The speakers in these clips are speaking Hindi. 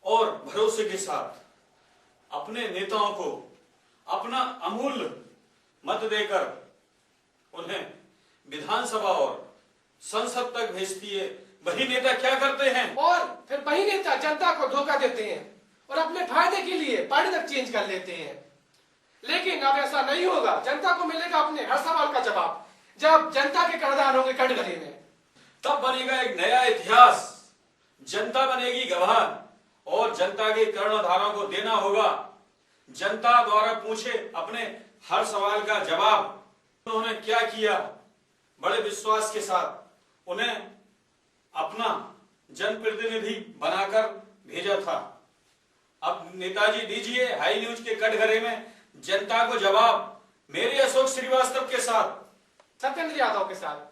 और भरोसे के साथ अपने नेताओं को अपना अमूल्य मत देकर उन्हें विधानसभा और संसद तक भेजती है, वही नेता क्या करते हैं और फिर वही नेता जनता को धोखा देते हैं और अपने फायदे के लिए पार्टी तक चेंज कर लेते हैं। लेकिन अब ऐसा नहीं होगा। जनता को मिलेगा अपने हर सवाल का जवाब जब जनता के करदार होंगे कटघरे में। तब बनेगा एक नया इतिहास, जनता बनेगी गवाह और जनता के कर्णधारों को देना होगा। जनता द्वारा पूछे अपने हर सवाल का जवाब। उन्होंने क्या किया, बड़े विश्वास के साथ उन्हें अपना जनप्रतिनिधि बनाकर भेजा था। अब नेताजी दीजिए हाई न्यूज के कटघरे में जनता को जवाब, मेरे अशोक श्रीवास्तव के साथ, सत्येंद्र यादव के साथ।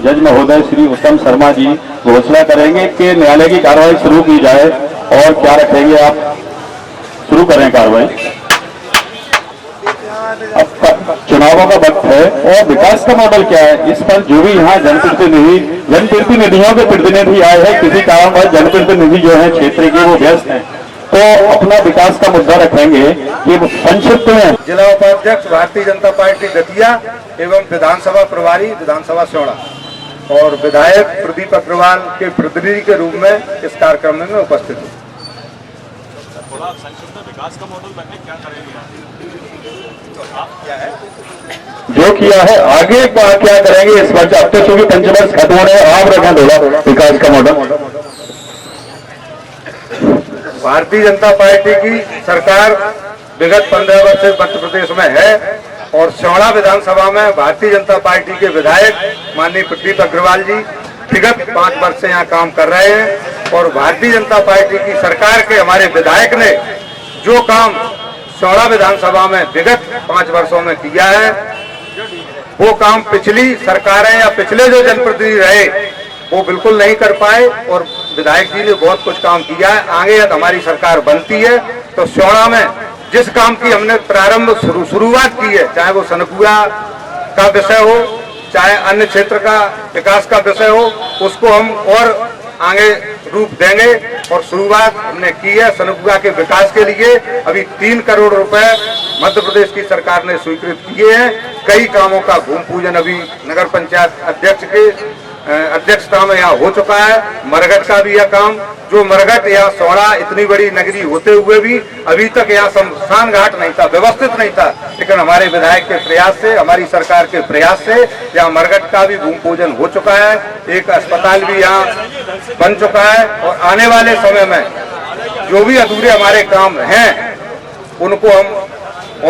जज महोदय श्री उत्तम शर्मा जी घोषणा करेंगे कि न्यायालय की कार्रवाई शुरू की जाए। और क्या रखेंगे आप? शुरू करें कार्रवाई। अब चुनावों का वक्त है और विकास का मॉडल क्या है, इस पर जो भी यहाँ जनप्रतिनिधियों के प्रतिनिधि आए हैं, किसी कारणवश जनप्रतिनिधि जो है क्षेत्र के वो व्यस्त हैं, तो अपना विकास का मुद्दा रखेंगे कि संक्षिप्त में। जिला उपाध्यक्ष भारतीय जनता पार्टी दतिया एवं विधानसभा प्रभारी विधानसभा स्योड़ा और विधायक प्रदीप अग्रवाल के प्रतिनिधि के रूप में इस कार्यक्रम में मैं उपस्थित हूँ। थोड़ा संक्षिप्त में विकास का मॉडल बनने क्या करेंगे आप? क्या है जो किया है आगे क्या करेंगे इस वर्ष? अब तक क्योंकि पंचवर्ष खत्म हो रहे हैं, आप रखें थोड़ा विकास का मॉडल। भारतीय जनता पार्टी की सरकार विगत 15 वर्ष से मध्य प्रदेश में है और स्योड़ा विधानसभा में भारतीय जनता पार्टी के विधायक माननीय प्रदीप अग्रवाल जी विगत 5 वर्ष से यहाँ काम कर रहे हैं। और भारतीय जनता पार्टी की सरकार के हमारे विधायक ने जो काम स्योड़ा विधानसभा में विगत 5 वर्षों में किया है, वो काम पिछली सरकारें या पिछले जो जनप्रतिनिधि रहे वो बिल्कुल नहीं कर पाए। और विधायक जी ने बहुत कुछ काम किया है। आगे यदि हमारी सरकार बनती है तो स्योड़ा में जिस काम की हमने प्रारंभ शुरुआत की है, चाहे वो सनकुआ का विषय हो, चाहे अन्य क्षेत्र का विकास का विषय हो, उसको हम और आगे रूप देंगे। और शुरुआत हमने की है सनकुआ के विकास के लिए। अभी 3 करोड़ रुपए मध्य प्रदेश की सरकार ने स्वीकृत किए हैं। कई कामों का भूमि पूजन अभी नगर पंचायत अध्यक्ष के अध्यक्षता में यहाँ हो चुका है। मरघट का भी यह काम, जो मरघट यहाँ स्योड़ा इतनी बड़ी नगरी होते हुए भी अभी तक यहाँ शमशान घाट नहीं था, व्यवस्थित नहीं था, लेकिन हमारे विधायक के प्रयास से, हमारी सरकार के प्रयास से यहाँ मरघट का भी भूमि पूजन हो चुका है। एक अस्पताल भी यहाँ बन चुका है और आने वाले समय में जो भी अधूरे हमारे काम हैं उनको हम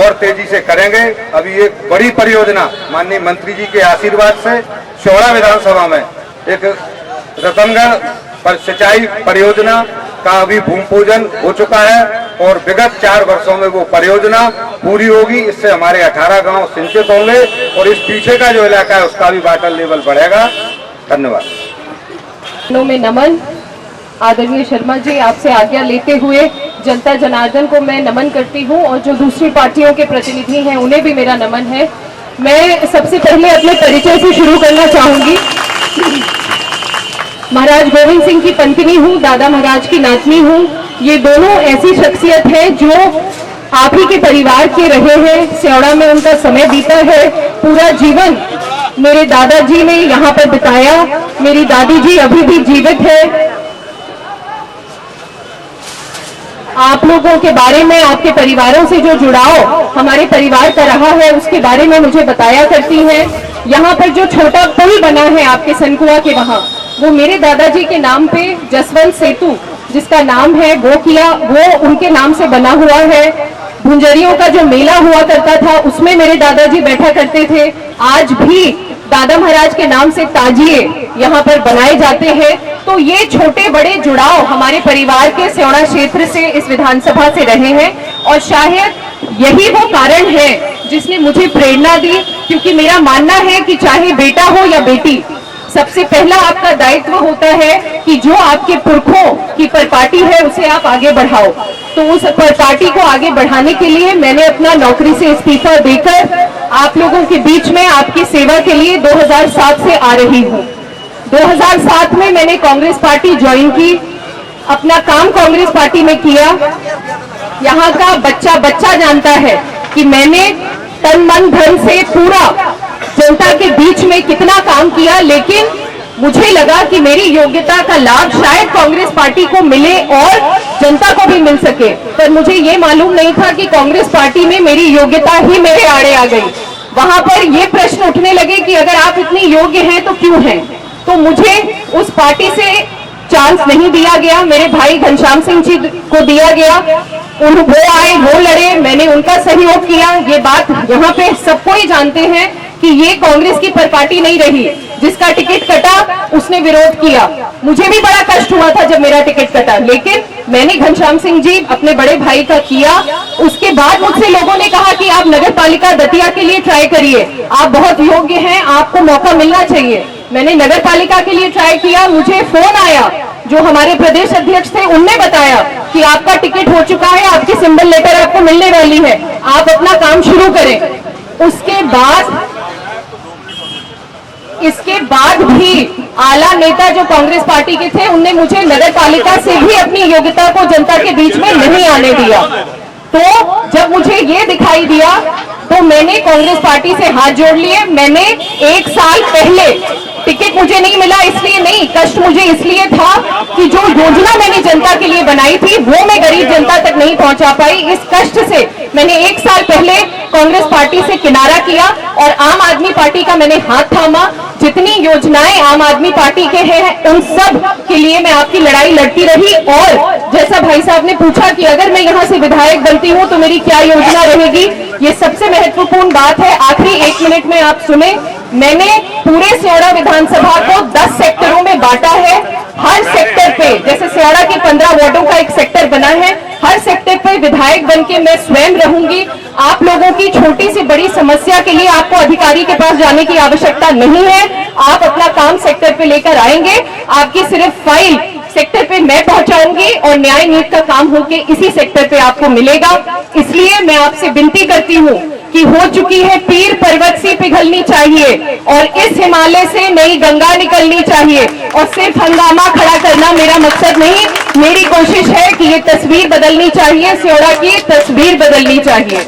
और तेजी से करेंगे। अभी एक बड़ी परियोजना माननीय मंत्री जी के आशीर्वाद से स्योड़ा विधानसभा में एक रतनगढ़ पर सिंचाई परियोजना का अभी भूमि पूजन हो चुका है और विगत 4 वर्षों में वो परियोजना पूरी होगी। इससे हमारे 18 गांव सिंचित होंगे और इस पीछे का जो इलाका है उसका भी वाटर लेवल बढ़ेगा। धन्यवाद। में नमन। आदरणीय शर्मा जी, आपसे आज्ञा लेते हुए जनता जनार्दन को मैं नमन करती हूं और जो दूसरी पार्टियों के प्रतिनिधि हैं उन्हें भी मेरा नमन है। मैं सबसे पहले अपने परिचय से शुरू करना चाहूंगी। महाराज गोविंद सिंह की पत्नी हूँ, दादा महाराज की नातनी हूँ। ये दोनों ऐसी शख्सियत है जो आप ही के परिवार के रहे हैं। स्योड़ा में उनका समय बीता है, पूरा जीवन मेरे दादाजी ने यहाँ पर बिताया। मेरी दादी जी अभी भी जीवित है। आप लोगों के बारे में, आपके परिवारों से जो जुड़ाव हमारे परिवार का रहा है उसके बारे में मुझे बताया करती हैं। यहाँ पर जो छोटा पुल बना है आपके सनकुआ के वहाँ, वो मेरे दादाजी के नाम पे जसवंत सेतु जिसका नाम है वो किया, वो उनके नाम से बना हुआ है। भुंजरियों का जो मेला हुआ करता था उसमें मेरे दादाजी बैठा करते थे। आज भी दादा महाराज के नाम से ताजिए यहाँ पर बनाए जाते हैं। तो ये छोटे बड़े जुड़ाव हमारे परिवार के सेवड़ा क्षेत्र से इस विधानसभा से रहे हैं और शायद यही वो कारण है जिसने मुझे प्रेरणा दी, क्योंकि मेरा मानना है कि चाहे बेटा हो या बेटी, सबसे पहला आपका दायित्व होता है कि जो आपके पुरखों की परपाटी है उसे आप आगे बढ़ाओ। तो उस परपाटी को आगे बढ़ाने के लिए मैंने अपना नौकरी से इस्तीफा देकर आप लोगों के बीच में आपकी सेवा के लिए 2007 से आ रही हूँ। 2007 में मैंने कांग्रेस पार्टी ज्वाइन की, अपना काम कांग्रेस पार्टी में किया। यहाँ का बच्चा बच्चा जानता है कि मैंने तन मन धन से पूरा जनता के बीच में कितना काम किया, लेकिन मुझे लगा कि मेरी योग्यता का लाभ शायद कांग्रेस पार्टी को मिले और जनता को भी मिल सके, पर मुझे ये मालूम नहीं था कि कांग्रेस पार्टी में मेरी योग्यता ही मेरे आड़े आ गई। वहां पर ये प्रश्न उठने लगे कि अगर आप इतनी योग्य हैं तो क्यों हैं। तो मुझे उस पार्टी से चांस नहीं दिया गया, मेरे भाई घनश्याम सिंह जी को दिया गया। वो आए, वो लड़े, मैंने उनका सहयोग किया। ये बात यहाँ पे सबको ही जानते हैं कि ये कांग्रेस की परपाटी नहीं रही। जिसका टिकट कटा उसने विरोध किया। मुझे भी बड़ा कष्ट हुआ था जब मेरा टिकट कटा, लेकिन मैंने घनश्याम सिंह जी अपने बड़े भाई का किया। उसके बाद मुझसे लोगों ने कहा कि आप नगर पालिका दतिया के लिए ट्राई करिए, आप बहुत योग्य हैं, आपको मौका मिलना चाहिए। मैंने नगर पालिका के लिए ट्राई किया। मुझे फोन आया, जो हमारे प्रदेश अध्यक्ष थे उनने बताया कि आपका टिकट हो चुका है, आपकी सिंबल लेटर आपको मिलने वाली है, आप अपना काम शुरू करें। इसके बाद भी आला नेता जो कांग्रेस पार्टी के थे उनने मुझे नगर पालिका से भी अपनी योग्यता को जनता के बीच में नहीं आने दिया। तो जब मुझे ये दिखाई दिया तो मैंने कांग्रेस पार्टी से हाथ जोड़ लिए। मैंने 1 साल पहले, टिकट मुझे नहीं मिला इसलिए नहीं, कष्ट मुझे इसलिए था कि जो योजना मैंने जनता के लिए बनाई थी वो मैं गरीब जनता तक नहीं पहुंचा पाई। इस कष्ट से मैंने 1 साल पहले कांग्रेस पार्टी से किनारा किया और आम आदमी पार्टी का मैंने हाथ थामा। जितनी योजनाएं आम आदमी पार्टी के हैं उन सब के लिए मैं आपकी लड़ाई लड़ती रही। और जैसा भाई साहब ने पूछा कि अगर मैं यहाँ से विधायक बनती हूँ तो मेरी क्या योजना रहेगी, ये सबसे महत्वपूर्ण बात है। आखिरी 1 मिनट में आप सुने, मैंने पूरे सेवड़ा विधानसभा को 10 सेक्टरों में बांटा है। हर सेक्टर पे, जैसे सेवड़ा के 15 वार्डों का एक सेक्टर बना है, हर सेक्टर पे विधायक बनके मैं स्वयं रहूंगी। आप लोगों की छोटी से बड़ी समस्या के लिए आपको अधिकारी के पास जाने की आवश्यकता नहीं है। आप अपना काम सेक्टर पे लेकर आएंगे, आपकी सिर्फ फाइल सेक्टर पे मैं पहुंचाऊंगी और न्याय नीति का काम होके इसी सेक्टर पे आपको मिलेगा। इसलिए मैं आपसे विनती करती हूँ कि हो चुकी है पीर पर्वत सी पिघलनी चाहिए और इस हिमालय से नई गंगा निकलनी चाहिए। और सिर्फ हंगामा खड़ा करना मेरा मकसद नहीं, मेरी कोशिश है कि ये तस्वीर बदलनी चाहिए, सेवड़ा की तस्वीर बदलनी चाहिए।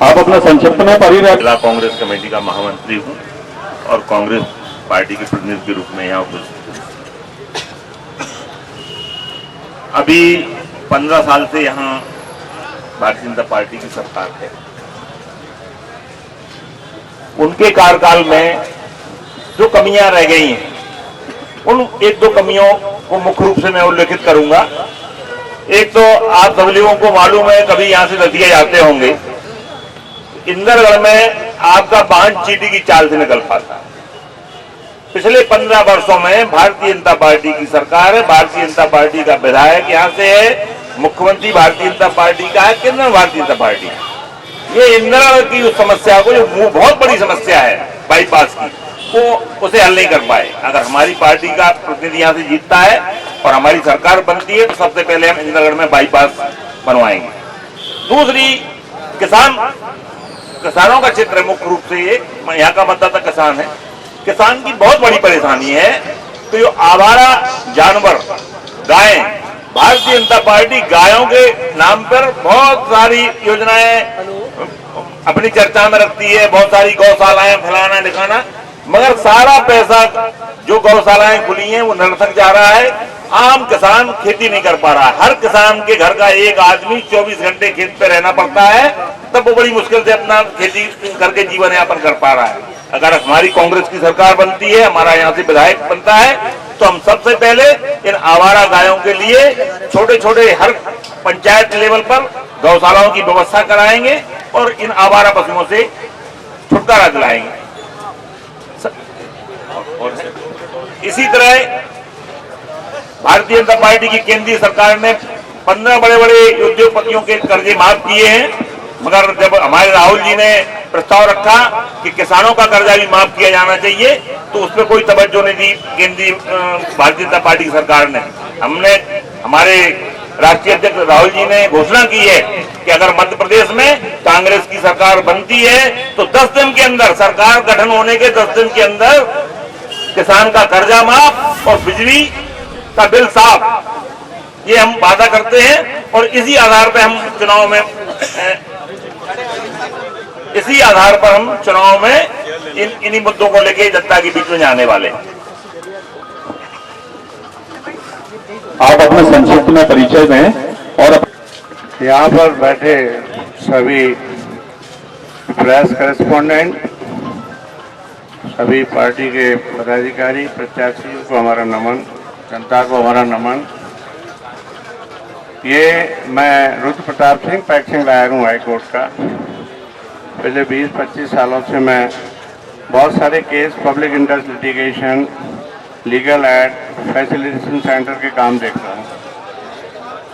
आप अपना संक्षिप्त में परिचय। जिला कांग्रेस कमेटी का महामंत्री हूं और कांग्रेस पार्टी के प्रतिनिधि के रूप में यहाँ उपस्थित हूं। अभी 15 साल से यहाँ भारतीय जनता पार्टी की सरकार है। उनके कार्यकाल में जो कमियां रह गई हैं, उन 1-2 कमियों को मुख्य रूप से मैं उल्लेखित करूंगा। एक तो आप सभी लोगों को मालूम है, कभी यहां से दतिया जाते होंगे, इंदरगढ़ में आपका बांध चीटी की चाल से निकल पाता है। पिछले 15 वर्षों में भारतीय जनता पार्टी की सरकार है, भारतीय जनता पार्टी का विधायक यहाँ से है, मुख्यमंत्री भारतीय जनता पार्टी का है, केंद्र में भारतीय जनता पार्टी है। ये इंदरगढ़ की उस समस्या को, जो बहुत बड़ी समस्या है बाईपास की, वो उसे हल नहीं कर पाए। अगर हमारी पार्टी का प्रतिनिधि यहाँ से जीतता है और हमारी सरकार बनती है तो सबसे पहले हम इंदरगढ़ में बाईपास बनवाएंगे। दूसरी, किसानों का क्षेत्र है मुख्य रूप से, ये यहाँ का मतदाता किसान है। किसान की बहुत बड़ी परेशानी है। तो जो आवारा जानवर गाय, भारतीय जनता पार्टी गायों के नाम पर बहुत सारी योजनाएं अपनी चर्चा में रखती है, बहुत सारी गौशालाएं फैलाना दिखाना, मगर सारा पैसा जो गौशालाएं खुली हैं वो नरसक जा रहा है आम किसान खेती नहीं कर पा रहा है। हर किसान के घर का एक आदमी 24 घंटे खेत पे रहना पड़ता है, तब वो बड़ी मुश्किल से अपना खेती करके जीवन यापन कर पा रहा है। अगर हमारी कांग्रेस की सरकार बनती है, हमारा यहाँ से विधायक बनता है, तो हम सबसे पहले इन आवारा गायों के लिए छोटे छोटे हर पंचायत लेवल पर गौशालाओं की व्यवस्था कराएंगे और इन आवारा पशुओं से छुटकारा दिलाएंगे। इसी तरह भारतीय जनता पार्टी की केंद्रीय सरकार ने 15 बड़े बड़े उद्योगपतियों के कर्जे माफ किए हैं, मगर जब हमारे राहुल जी ने प्रस्ताव रखा कि किसानों का कर्जा भी माफ किया जाना चाहिए, तो उस पर कोई तवज्जो नहीं दी केंद्रीय भारतीय जनता पार्टी की सरकार ने। हमारे राष्ट्रीय अध्यक्ष राहुल जी ने घोषणा की है कि अगर मध्य प्रदेश में कांग्रेस की सरकार बनती है तो 10 दिन के अंदर, सरकार गठन होने के 10 दिन के अंदर किसान का कर्जा माफ और बिजली का बिल साफ, ये हम वादा करते हैं। और इसी आधार पर हम चुनाव में इन्हीं मुद्दों को लेकर जनता के बीच में जाने वाले हैं। आप अपने संक्षिप्त में परिचय दें और यहाँ पर बैठे सभी प्रेस करेस्पॉन्डेंट, सभी पार्टी के पदाधिकारी, प्रत्याशियों को हमारा नमन, जनता को हमारा नमन। ये मैं रुद्र प्रताप सिंह पैक्सिंग लाया हूँ हाई कोर्ट का। पिछले 20-25 सालों से मैं बहुत सारे case, public interest litigation, legal aid, facilitation centre के काम देख रहा हूँ।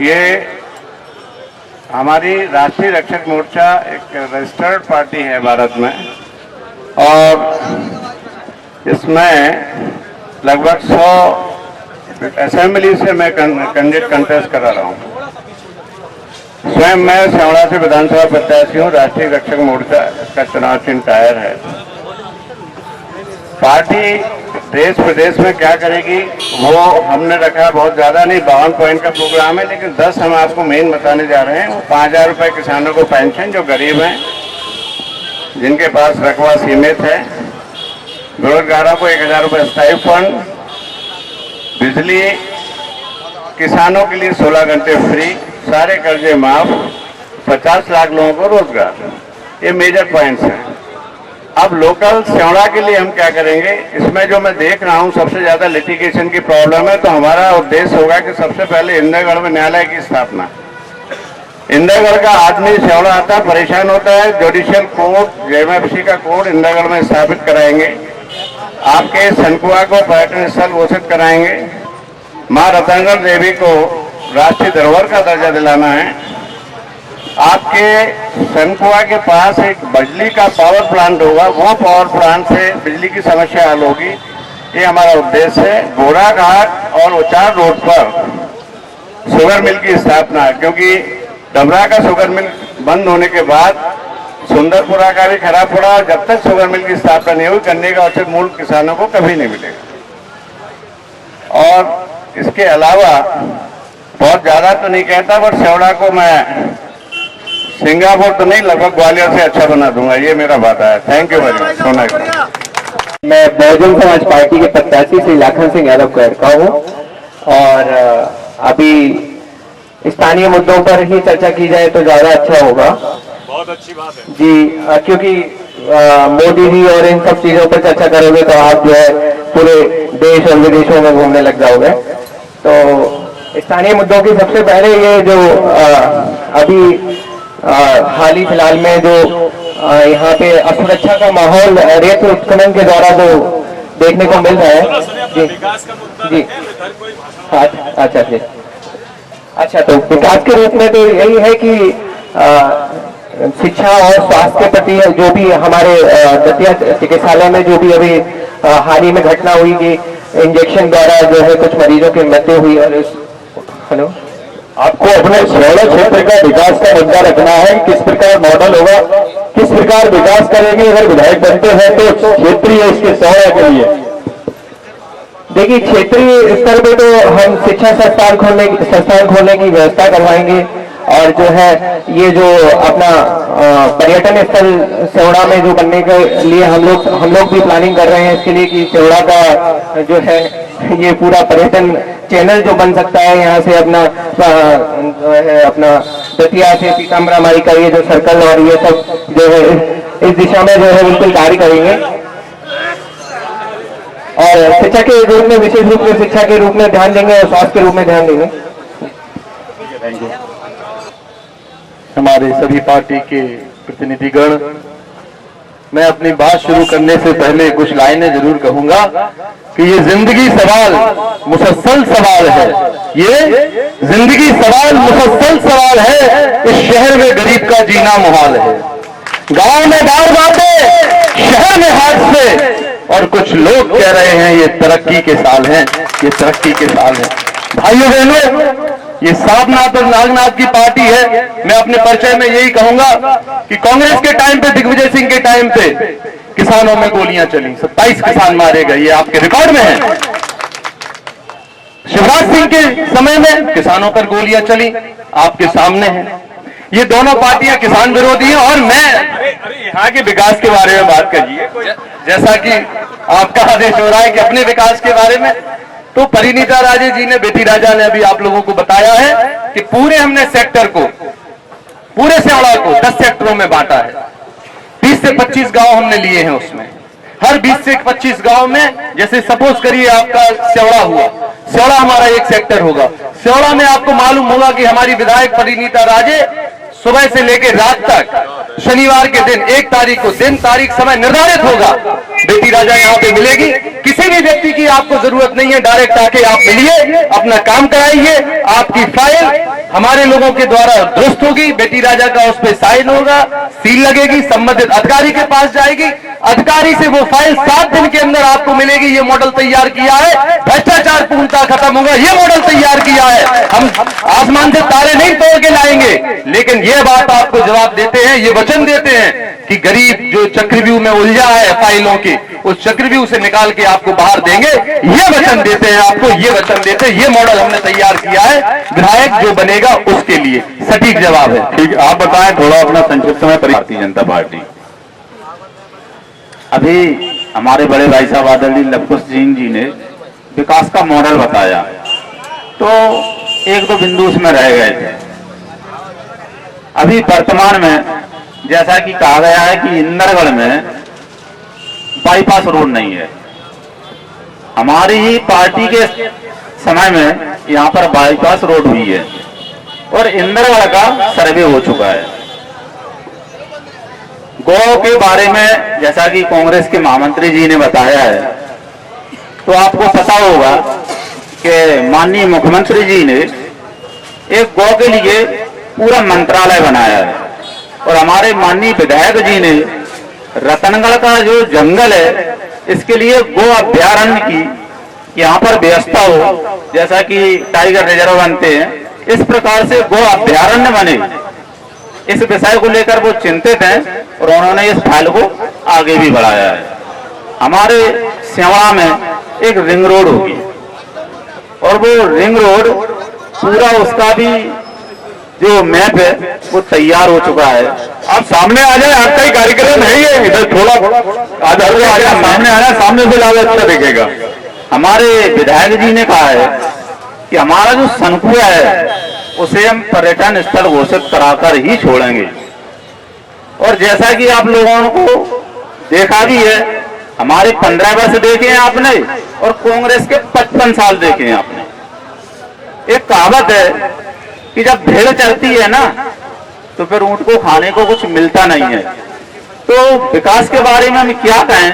ये हमारी राष्ट्रीय रक्षक मोर्चा एक रजिस्टर्ड पार्टी है भारत में, और इसमें लगभग 100 असेंबली से मैं कंटेस्ट करा रहा हूँ। स्वयं मैं सेवड़ा से विधानसभा प्रत्याशी हूँ। राष्ट्रीय रक्षक मोर्चा का चुनाव चिन्ह टायर है। पार्टी देश प्रदेश में क्या करेगी वो हमने रखा, बहुत ज्यादा नहीं, 52 पॉइंट का प्रोग्राम है, लेकिन 10 हम आपको मेन बताने जा रहे हैं। वो 5000 रुपए किसानों को पेंशन, जो गरीब हैं, जिनके पास रकबा सीमित है, बेरोजगारों को 1000 रुपए स्टाइपेंड, बिजली किसानों के लिए 16 घंटे फ्री, सारे कर्जे माफ, 50 लाख लोगों को रोजगार। ये मेजर पॉइंट्स हैं। अब लोकल सेवड़ा के लिए हम क्या करेंगे, इसमें जो मैं देख रहा हूँ सबसे ज्यादा लिटिगेशन की प्रॉब्लम है, तो हमारा उद्देश्य होगा कि सबसे पहले इंद्रगढ़ में न्यायालय की स्थापना। इंद्रगढ़ का आदमी सेवड़ा आता है, परेशान होता है, जुडिशियल कोर्ट, जेएमएफसी का कोर्ट इंद्रगढ़ में स्थापित कराएंगे। आपके सनकुआ को पर्यटन स्थल घोषित कराएंगे। माँ रतनगढ़ देवी को राष्ट्रीय धरोहर का दर्जा दिलाना है। आपके सनकुआ के पास एक बिजली का पावर प्लांट होगा, वो पावर प्लांट से बिजली की समस्या हल होगी। ये हमारा उद्देश्य है। घोड़ाघाट और उचार रोड पर शुगर मिल की स्थापना, क्योंकि डबरा का शुगर मिल बंद होने के बाद सुंदरपुरा का भी खराब पड़ा, और जब तक शुगर मिल की स्थापना नहीं हुई, गन्ने का औसत मूल्य किसानों को कभी नहीं मिलेगा। और इसके अलावा बहुत ज्यादा तो नहीं कहता, पर सेवड़ा को मैं सिंगापुर तो नहीं, लगभग ग्वालियर से अच्छा बना दूंगा, ये मेरा वादा है। Thank you very much. सोना मैं बहुजन समाज पार्टी के प्रत्याशी श्री लाखन सिंह यादव का हूँ, और अभी स्थानीय मुद्दों पर ही चर्चा की जाए तो ज्यादा अच्छा होगा। बहुत अच्छी बात है जी, क्योंकि मोदी जी और इन सब चीजों पर चर्चा करोगे तो आप जो है पूरे देश और विदेशों में घूमने लग जाओगे। तो स्थानीय मुद्दों की सबसे पहले ये जो अभी हाल ही फिलहाल में जो यहाँ पे असुरक्षा का माहौल रेत उत्खनन के द्वारा जो देखने को मिल रहा है। जी जी, अच्छा जी, अच्छा, तो विकास के रूप में तो यही है कि शिक्षा और स्वास्थ्य के प्रति जो भी हमारे दतिया चिकित्सालय में जो भी अभी हाल ही में घटना हुई कि इंजेक्शन द्वारा जो है कुछ मरीजों की मृत्यु हुई, और हेलो, आपको अपने सेवड़ा क्षेत्र का विकास का मुद्दा रखना है। किस प्रकार मॉडल होगा, किस प्रकार विकास करेंगे अगर विधायक बनते हैं, तो क्षेत्रीय इसके सेवड़ा के लिए। देखिए, क्षेत्रीय स्तर पे तो हम शिक्षा संस्थान खोलने की व्यवस्था करवाएंगे, और जो है ये जो अपना पर्यटन स्थल सेवड़ा में जो बनने के लिए हम लोग भी प्लानिंग कर रहे हैं इसके लिए कि सेवड़ा का जो है ये पूरा पर्यटन चैनल जो बन सकता है, यहाँ से अपना दतिया से पीताम्बरा माई का ये जो सर्कल और ये सब जो है इस दिशा में जो है बिल्कुल कार्य करेंगे। और शिक्षा के रूप में, विशेष रूप में शिक्षा के रूप में ध्यान देंगे और स्वास्थ्य के रूप में ध्यान देंगे। हमारे सभी पार्टी के प्रतिनिधिगण, मैं अपनी बात शुरू करने से पहले कुछ लाइनें जरूर कहूंगा कि ये जिंदगी सवाल मुसलसल सवाल है, ये जिंदगी सवाल मुसलसल सवाल है। इस शहर में गरीब का जीना मुहाल है, गांव में दार बातें, शहर में हादसे, और कुछ लोग कह रहे हैं ये तरक्की के साल हैं, ये तरक्की के साल हैं। भाइयों बहनों, ये साधनाथ और नागनाथ की पार्टी है। मैं अपने परिचय में यही कहूंगा कि कांग्रेस के टाइम पे, दिग्विजय सिंह के टाइम पे किसानों में गोलियां चली, 27 किसान मारे गए, ये आपके रिकॉर्ड में है। शिवराज सिंह के समय में किसानों पर गोलियां चली, आपके सामने है। ये दोनों पार्टियां किसान विरोधी हैं। और मैं यहाँ के विकास के बारे में बात करिए, जैसा कि आपका आदेश हो रहा है कि अपने विकास के बारे में, तो परिणीता राजे जी ने, बेटी राजा ने अभी आप लोगों को बताया है कि पूरे हमने सेक्टर को, पूरे सेवड़ा को 10 सेक्टरों में बांटा है। 20 से 25 गांव हमने लिए हैं उसमें। हर 20 से 25 गांव में, जैसे सपोज करिए आपका सेवड़ा हुआ, सेवड़ा हमारा एक सेक्टर होगा। सेवड़ा में आपको मालूम होगा कि हमारी विधायक परिणीता राजे सुबह से लेकर रात तक, शनिवार के दिन 1 तारीख को दिन तारीख समय निर्धारित होगा, बेटी राजा यहाँ पे मिलेगी। किसी भी व्यक्ति की आपको जरूरत नहीं है, डायरेक्ट आके आप मिलिए, अपना काम कराइए, आपकी फाइल हमारे लोगों के द्वारा दुरुस्त होगी, बेटी राजा का उस पर साइन होगा, सील लगेगी, संबंधित अधिकारी के पास जाएगी, अधिकारी से वो फाइल 7 दिन के अंदर आपको मिलेगी। ये मॉडल तैयार किया है, भ्रष्टाचार पूर्णतः खत्म होगा, ये मॉडल तैयार किया है। हम आसमान से तारे नहीं तोड़ के लाएंगे, लेकिन ये बात आपको जवाब देते हैं, ये वचन देते हैं कि गरीब जो चक्रव्यूह में उलझा है फाइलों की, उस चक्रव्यूह से निकाल के आपको बाहर देंगे, ये वचन देते हैं आपको, ये वचन देते हैं। ये मॉडल हमने तैयार किया है, विधायक जो बनेगा उसके लिए सटीक जवाब है। ठीक, आप बताएं थोड़ा अपना संक्षिप्त में। भारतीय जनता पार्टी, अभी हमारे बड़े भाई साहब आदरणीय लवकुश सिंह जी ने विकास का मॉडल बताया, तो 1-2 बिंदु उसमें रह गए थे। अभी वर्तमान में जैसा कि कहा गया है कि इंदरगढ़ में बाईपास रोड नहीं है। हमारी ही पार्टी के समय में यहाँ पर बाईपास रोड हुई है और इंदरगढ़ का सर्वे हो चुका है। गौ के बारे में जैसा कि कांग्रेस के महामंत्री जी ने बताया है, तो आपको पता होगा कि माननीय मुख्यमंत्री जी ने एक गौ के लिए पूरा मंत्रालय बनाया है और हमारे माननीय विधायक जी ने रतनगढ़ का जो जंगल है, इसके लिए गो अभ्यारण्य की यहाँ पर व्यवस्था हो, जैसा कि टाइगर रिजर्व बनते हैं, इस प्रकार से गो अभ्यारण्य बने, इस विषय को लेकर वो चिंतित हैं और उन्होंने इस फाइल को आगे भी बढ़ाया है। हमारे सेवड़ा में एक रिंग रोड होगी और वो रिंग रोड पूरा उसका भी जो मैप है वो तैयार हो चुका है। आप सामने आ जाए, आपका ही कार्यक्रम है ये, इधर थोड़ा आधार पे आ जाए, सामने आ जाए, सामने से ज्यादा अच्छा दिखेगा। हमारे विधायक जी ने कहा है कि हमारा जो सनकुआ है उसे हम पर्यटन स्थल घोषित कराकर ही छोड़ेंगे। और जैसा कि आप लोगों को देखा भी है, हमारे 15 वर्ष देखे हैं आपने और कांग्रेस के 55 साल देखे हैं आपने। एक कहावत है कि जब भेड़ चलती है ना तो फिर ऊंट को खाने को कुछ मिलता नहीं है। तो विकास के बारे में हम क्या कहें,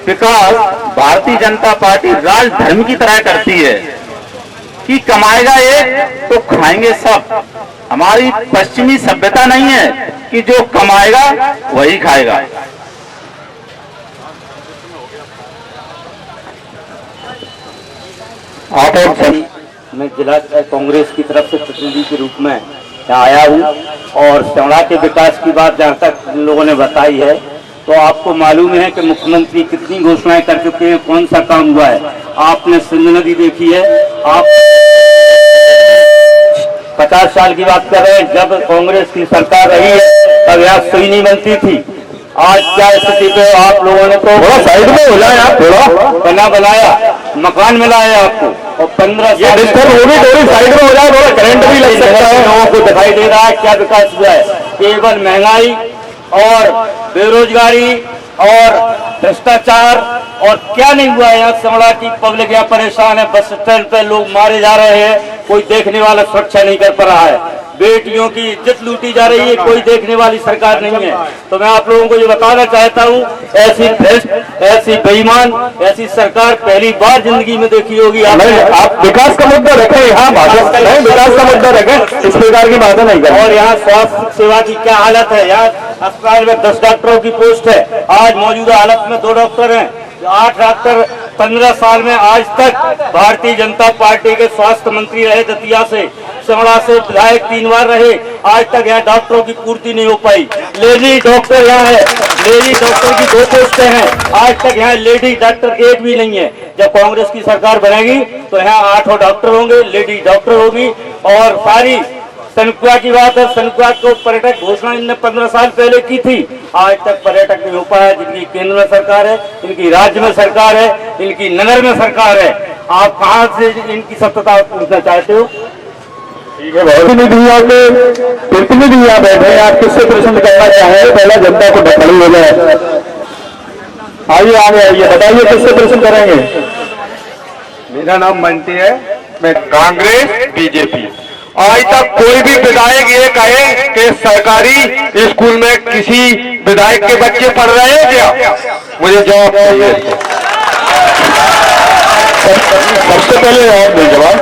विकास भारतीय जनता पार्टी राज धर्म की तरह करती है कि कमाएगा एक तो खाएंगे सब। हमारी पश्चिमी सभ्यता नहीं है कि जो कमाएगा वही खाएगा। आप और मैं जिला कांग्रेस की तरफ से प्रतिनिधि के रूप में आया हूं और सेवड़ा के विकास की बात जहां तक इन लोगों ने बताई है, तो आपको मालूम है कि मुख्यमंत्री कितनी घोषणाएं कर चुके हैं, कौन सा काम हुआ है। आपने सिंध नदी देखी है, आप 50 साल की बात कर रहे हैं, जब कांग्रेस की सरकार रही है तब यहाँ सुई नहीं बनती थी। आज क्या स्थिति पे आप लोगों ने तो थोड़ा साइड में हो जाए आप, थोड़ा बना बनाया मकान मिला है आपको, और 15 ये साल डिस्टर्ब होगी, थोड़ी साइड में हो जाए, थोड़ा करंट भी लग सकता है। लोगों को दिखाई दे रहा है क्या विकास हुआ है। केवल महंगाई और बेरोजगारी और भ्रष्टाचार, और क्या नहीं हुआ है। यहाँ समड़ा की पब्लिक यहाँ परेशान है, बस स्टैंड पे लोग मारे जा रहे हैं, कोई देखने वाला सुरक्षा नहीं कर पा रहा है। बेटियों की इज्जत लूटी जा रही है, कोई देखने वाली सरकार नहीं है। तो मैं आप लोगों को ये बताना चाहता हूँ, ऐसी भ्रष्ट, ऐसी बेईमान, ऐसी सरकार पहली बार जिंदगी में देखी होगी आपने। आप विकास का मुद्दा रखें, यहाँ भाजपा नहीं, विकास का मुद्दा रखें, इस प्रकार की बातें नहीं करें। और यहाँ स्वास्थ्य सेवा की क्या हालत है। यहाँ अस्पताल में 10 डॉक्टरों की पोस्ट है, आज मौजूदा हालत में 2 डॉक्टर हैं। 8 डॉक्टर 15 साल में आज तक भारतीय जनता पार्टी के स्वास्थ्य मंत्री रहे, दतिया से, समड़ा से विधायक 3 बार रहे, आज तक यहाँ डॉक्टरों की पूर्ति नहीं हो पाई। लेडी डॉक्टर यहाँ है, लेडी डॉक्टर की 2 पोस्टें हैं, आज तक यहाँ लेडी डॉक्टर एक भी नहीं है। जब कांग्रेस की सरकार बनेगी तो यहाँ 8 डॉक्टर होंगे, लेडी डॉक्टर होगी। और सारी सनकुआ की बात है, सनकुआ को पर्यटक घोषणा इनने 15 साल पहले की थी, आज तक पर्यटक नहीं हो पाया। जिनकी केंद्र में सरकार है, इनकी राज्य में सरकार है, इनकी नगर में सरकार है, आप कहां से इनकी सत्ता पूछना चाहते हो। ठीक है, प्रतिनिधियों के प्रतिनिधि यहाँ बैठे हैं, आप किससे प्रश्न करना चाहेंगे? पहला जनता को ढकड़ी हो जाए। आइए आगे आइए, बताइए किससे प्रश्न करेंगे? मेरा नाम मंटी है, मैं कांग्रेस बीजेपी। आज तक कोई भी विधायक ये कहे कि सरकारी स्कूल में किसी विधायक के बच्चे पढ़ रहे हैं क्या? मुझे जवाब चाहिए। सबसे पहले आप दें जवाब।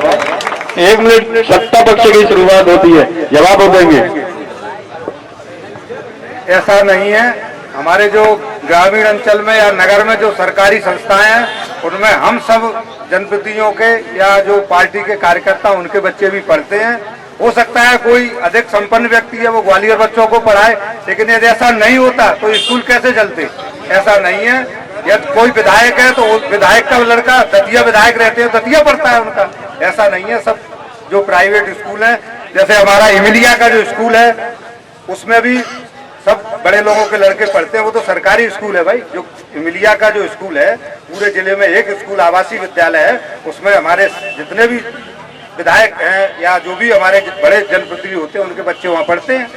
1 मिनट सत्ता पक्ष की शुरुआत होती है, जवाब हो देंगे। ऐसा नहीं है, हमारे जो ग्रामीण अंचल में या नगर में जो सरकारी संस्थाएं हैं, उनमें हम सब जनप्रतिनिधियों के या जो पार्टी के कार्यकर्ता उनके बच्चे भी पढ़ते हैं। हो सकता है कोई अधिक संपन्न व्यक्ति है वो ग्वालियर बच्चों को पढ़ाए, लेकिन यदि ऐसा नहीं होता तो स्कूल कैसे चलते? ऐसा नहीं है। यदि कोई विधायक है तो विधायक का लड़का दतिया विधायक रहते हैं, दतिया पढ़ता है उनका, ऐसा नहीं है। सब जो प्राइवेट स्कूल है, जैसे हमारा इमिलिया का जो स्कूल है उसमें भी सब बड़े लोगों के लड़के पढ़ते हैं, वो तो सरकारी स्कूल है भाई। जो इमिलिया का जो स्कूल है, पूरे जिले में एक स्कूल आवासीय विद्यालय है, उसमें हमारे जितने भी विधायक हैं या जो भी हमारे बड़े जनप्रतिनिधि होते हैं उनके बच्चे वहाँ पढ़ते हैं।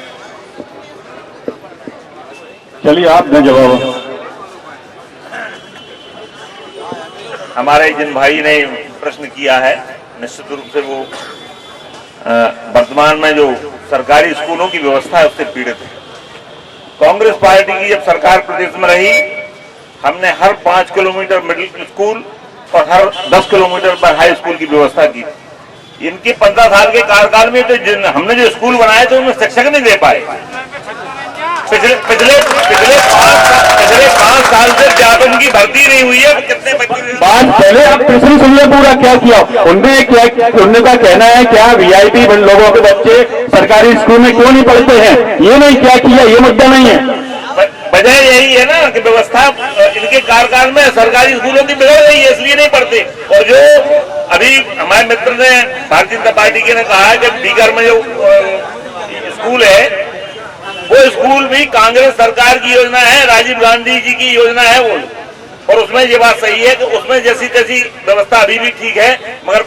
चलिए आप दें जवाब। हमारे जिन भाई ने प्रश्न किया है, निश्चित रूप से वो वर्तमान में जो सरकारी स्कूलों की व्यवस्था है उससे पीड़ित है। कांग्रेस पार्टी की जब सरकार प्रदेश में रही, हमने हर 5 किलोमीटर मिडिल स्कूल और हर 10 किलोमीटर पर हाई स्कूल की व्यवस्था की। इनके 15 साल के कार्यकाल में तो हमने जो स्कूल बनाए थे उनमें शिक्षक नहीं दे पाए। पिछले 5 साल से अध्यापन की भर्ती नहीं हुई है। कितने बच्चे बात पहले आप प्रश्न सुन ले पूरा, क्या किया उनने का कहना है क्या वीआईपी लोगों के बच्चे सरकारी स्कूल में क्यों नहीं पढ़ते हैं, ये नहीं क्या किया, ये मुद्दा नहीं है। वजह यही है ना कि व्यवस्था इनके कार्यकाल में सरकारी स्कूलों की बिगड़ गई है, इसलिए नहीं पढ़ते। और जो अभी हमारे मित्र ने भारतीय जनता पार्टी के ने कहा है कि बीकर में जो स्कूल है वो स्कूल भी कांग्रेस सरकार की योजना है, राजीव गांधी जी की योजना है वो। और उसमें ये बात सही है कि उसमें जैसी तैसी व्यवस्था अभी भी ठीक है, मगर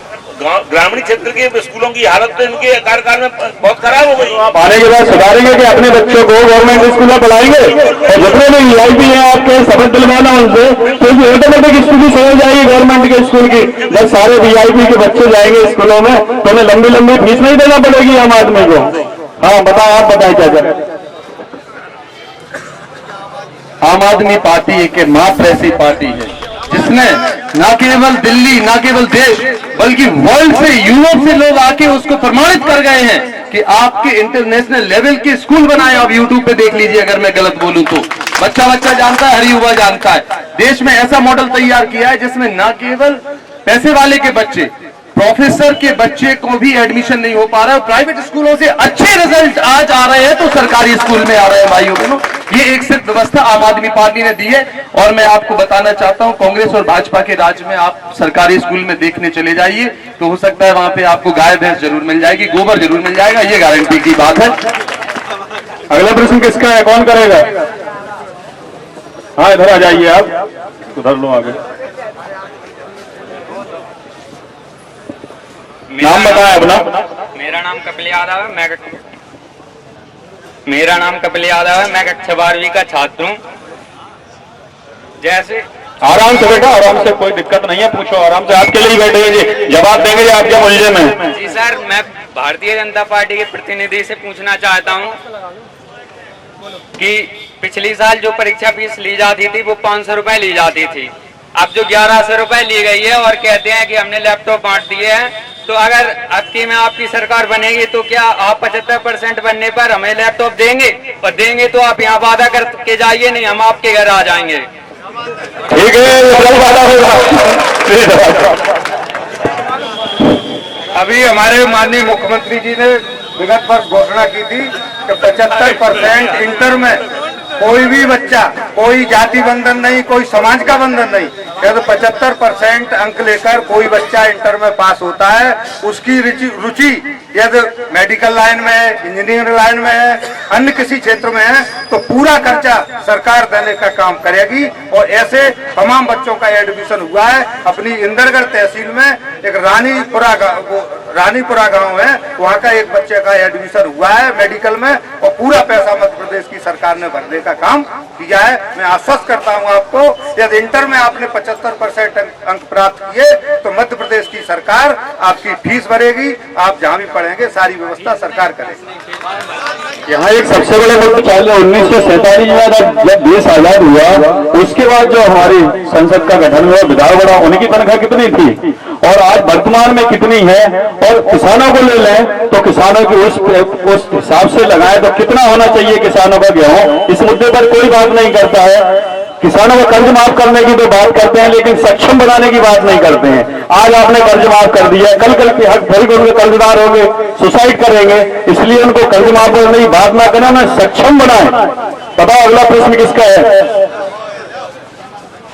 ग्रामीण क्षेत्र के स्कूलों की हालत तो इनके कार्यकाल में बहुत खराब हो गई। आने के बाद सुधारेंगे कि अपने बच्चों को गवर्नमेंट स्कूल में पढ़ाएंगे, और जितने भी वीआईपी हैं आपके शपथ दिलवाना उनसे, क्योंकि ऑटोमेटिक स्थिति समझ जाएगी गवर्नमेंट के स्कूल की। जब सारे वीआईपी के बच्चे जाएंगे स्कूलों में तो उन्हें लंबी लंबी फीस नहीं देना पड़ेगी आम आदमी को। हाँ बताओ, आप बताएं क्या करें। आम आदमी पार्टी एक मात्र ऐसी पार्टी है जिसने न केवल दिल्ली, न केवल देश, बल्कि वर्ल्ड से, यूरोप से लोग आके उसको प्रमाणित कर गए हैं कि आपके इंटरनेशनल लेवल के स्कूल बनाए। आप यूट्यूब पे देख लीजिए, अगर मैं गलत बोलूं तो बच्चा जानता है, हर युवा जानता है। देश में ऐसा मॉडल तैयार किया है जिसमें न केवल पैसे वाले के बच्चे, प्रोफेसर के बच्चे को भी एडमिशन नहीं हो पा रहा है। प्राइवेट स्कूलों से अच्छे रिजल्ट आज आ रहे हैं तो सरकारी स्कूल में आ रहे हैं भाइयों बहनों। ये एक सिर्फ व्यवस्था आम आदमी पार्टी ने दी है। और मैं आपको बताना चाहता हूं, कांग्रेस और भाजपा के राज्य में आप सरकारी स्कूल में देखने चले जाइए तो हो सकता है वहां पे आपको गाय भैंस जरूर मिल जाएगी, गोबर जरूर मिल जाएगा, ये गारंटी की बात है। अगला प्रश्न किसका है, कौन करेगा? हाँ इधर आ जाइए आप, उधर लो आगे। नाम बताएं अपना। मेरा नाम कपिल यादव है। मैं कक्षा 12वीं का छात्र हूँ। जैसे आराम से बेटा, आराम से, कोई दिक्कत नहीं है, पूछो आराम से। आपके लिए बैठे जी, जवाब देंगे आपके मुल्ज़िम में। जी सर, मैं भारतीय जनता पार्टी के प्रतिनिधि से पूछना चाहता हूँ कि पिछली साल जो परीक्षा फीस ली जाती थी वो 500 रुपए ली जाती थी, अब जो 1100 रुपए ली गई है और कहते हैं कि हमने लैपटॉप बांट दिए हैं। तो अगर आपकी में आपकी सरकार बनेगी तो क्या आप 75% बनने पर हमें लैपटॉप देंगे? और देंगे तो आप यहाँ वादा करके जाइए, नहीं हम आपके घर आ जाएंगे। ठीक है, ये वादा होगा। अभी हमारे माननीय मुख्यमंत्री जी ने विगत वर्ष घोषणा की थी कि 75% इंटर में कोई भी बच्चा, कोई जाति बंधन नहीं, कोई समाज का बंधन नहीं, यदि 75% अंक लेकर कोई बच्चा इंटर में पास होता है, उसकी रुचि यदि मेडिकल लाइन में है, इंजीनियरिंग लाइन में है, अन्य किसी क्षेत्र में है, तो पूरा खर्चा सरकार देने का काम करेगी। और ऐसे तमाम बच्चों का एडमिशन हुआ है। अपनी इंदरगढ़ तहसील में एक रानीपुरा गांव है, वहाँ का एक बच्चे का एडमिशन हुआ है मेडिकल में, और पूरा पैसा मध्य प्रदेश की सरकार ने भरने का काम किया है। मैं आश्वस्त करता हूँ आपको, यदि इंटर में आपने 75% अंक प्राप्त किए तो मध्य प्रदेश की सरकार आपकी फीस भरेगी, आप जहाँ भी पढ़ेंगे सारी व्यवस्था सरकार करेगी। यहाँ एक सबसे बड़े मुद्दे 1947 में जब देश आजाद हुआ, उसके बाद जो हमारी संसद का गठन हुआ, विधायक बड़ा, उनकी तनख्वाह कितनी थी और आज वर्तमान में कितनी है? और किसानों को ले लें तो किसानों की उस हिसाब से लगाएं तो कितना होना चाहिए किसानों का गेहूं? इस मुद्दे पर कोई बात नहीं करता है। किसानों का कर्ज माफ करने की तो बात करते हैं, लेकिन सक्षम बनाने की बात नहीं करते हैं। आज आपने कर्ज माफ कर दिया, कल के हक भर के उनके कर्जदार होंगे, सुसाइड करेंगे, इसलिए उनको कर्ज माफ करने की बात ना करें, उन्हें सक्षम बनाए। बताओ अगला प्रश्न किसका है?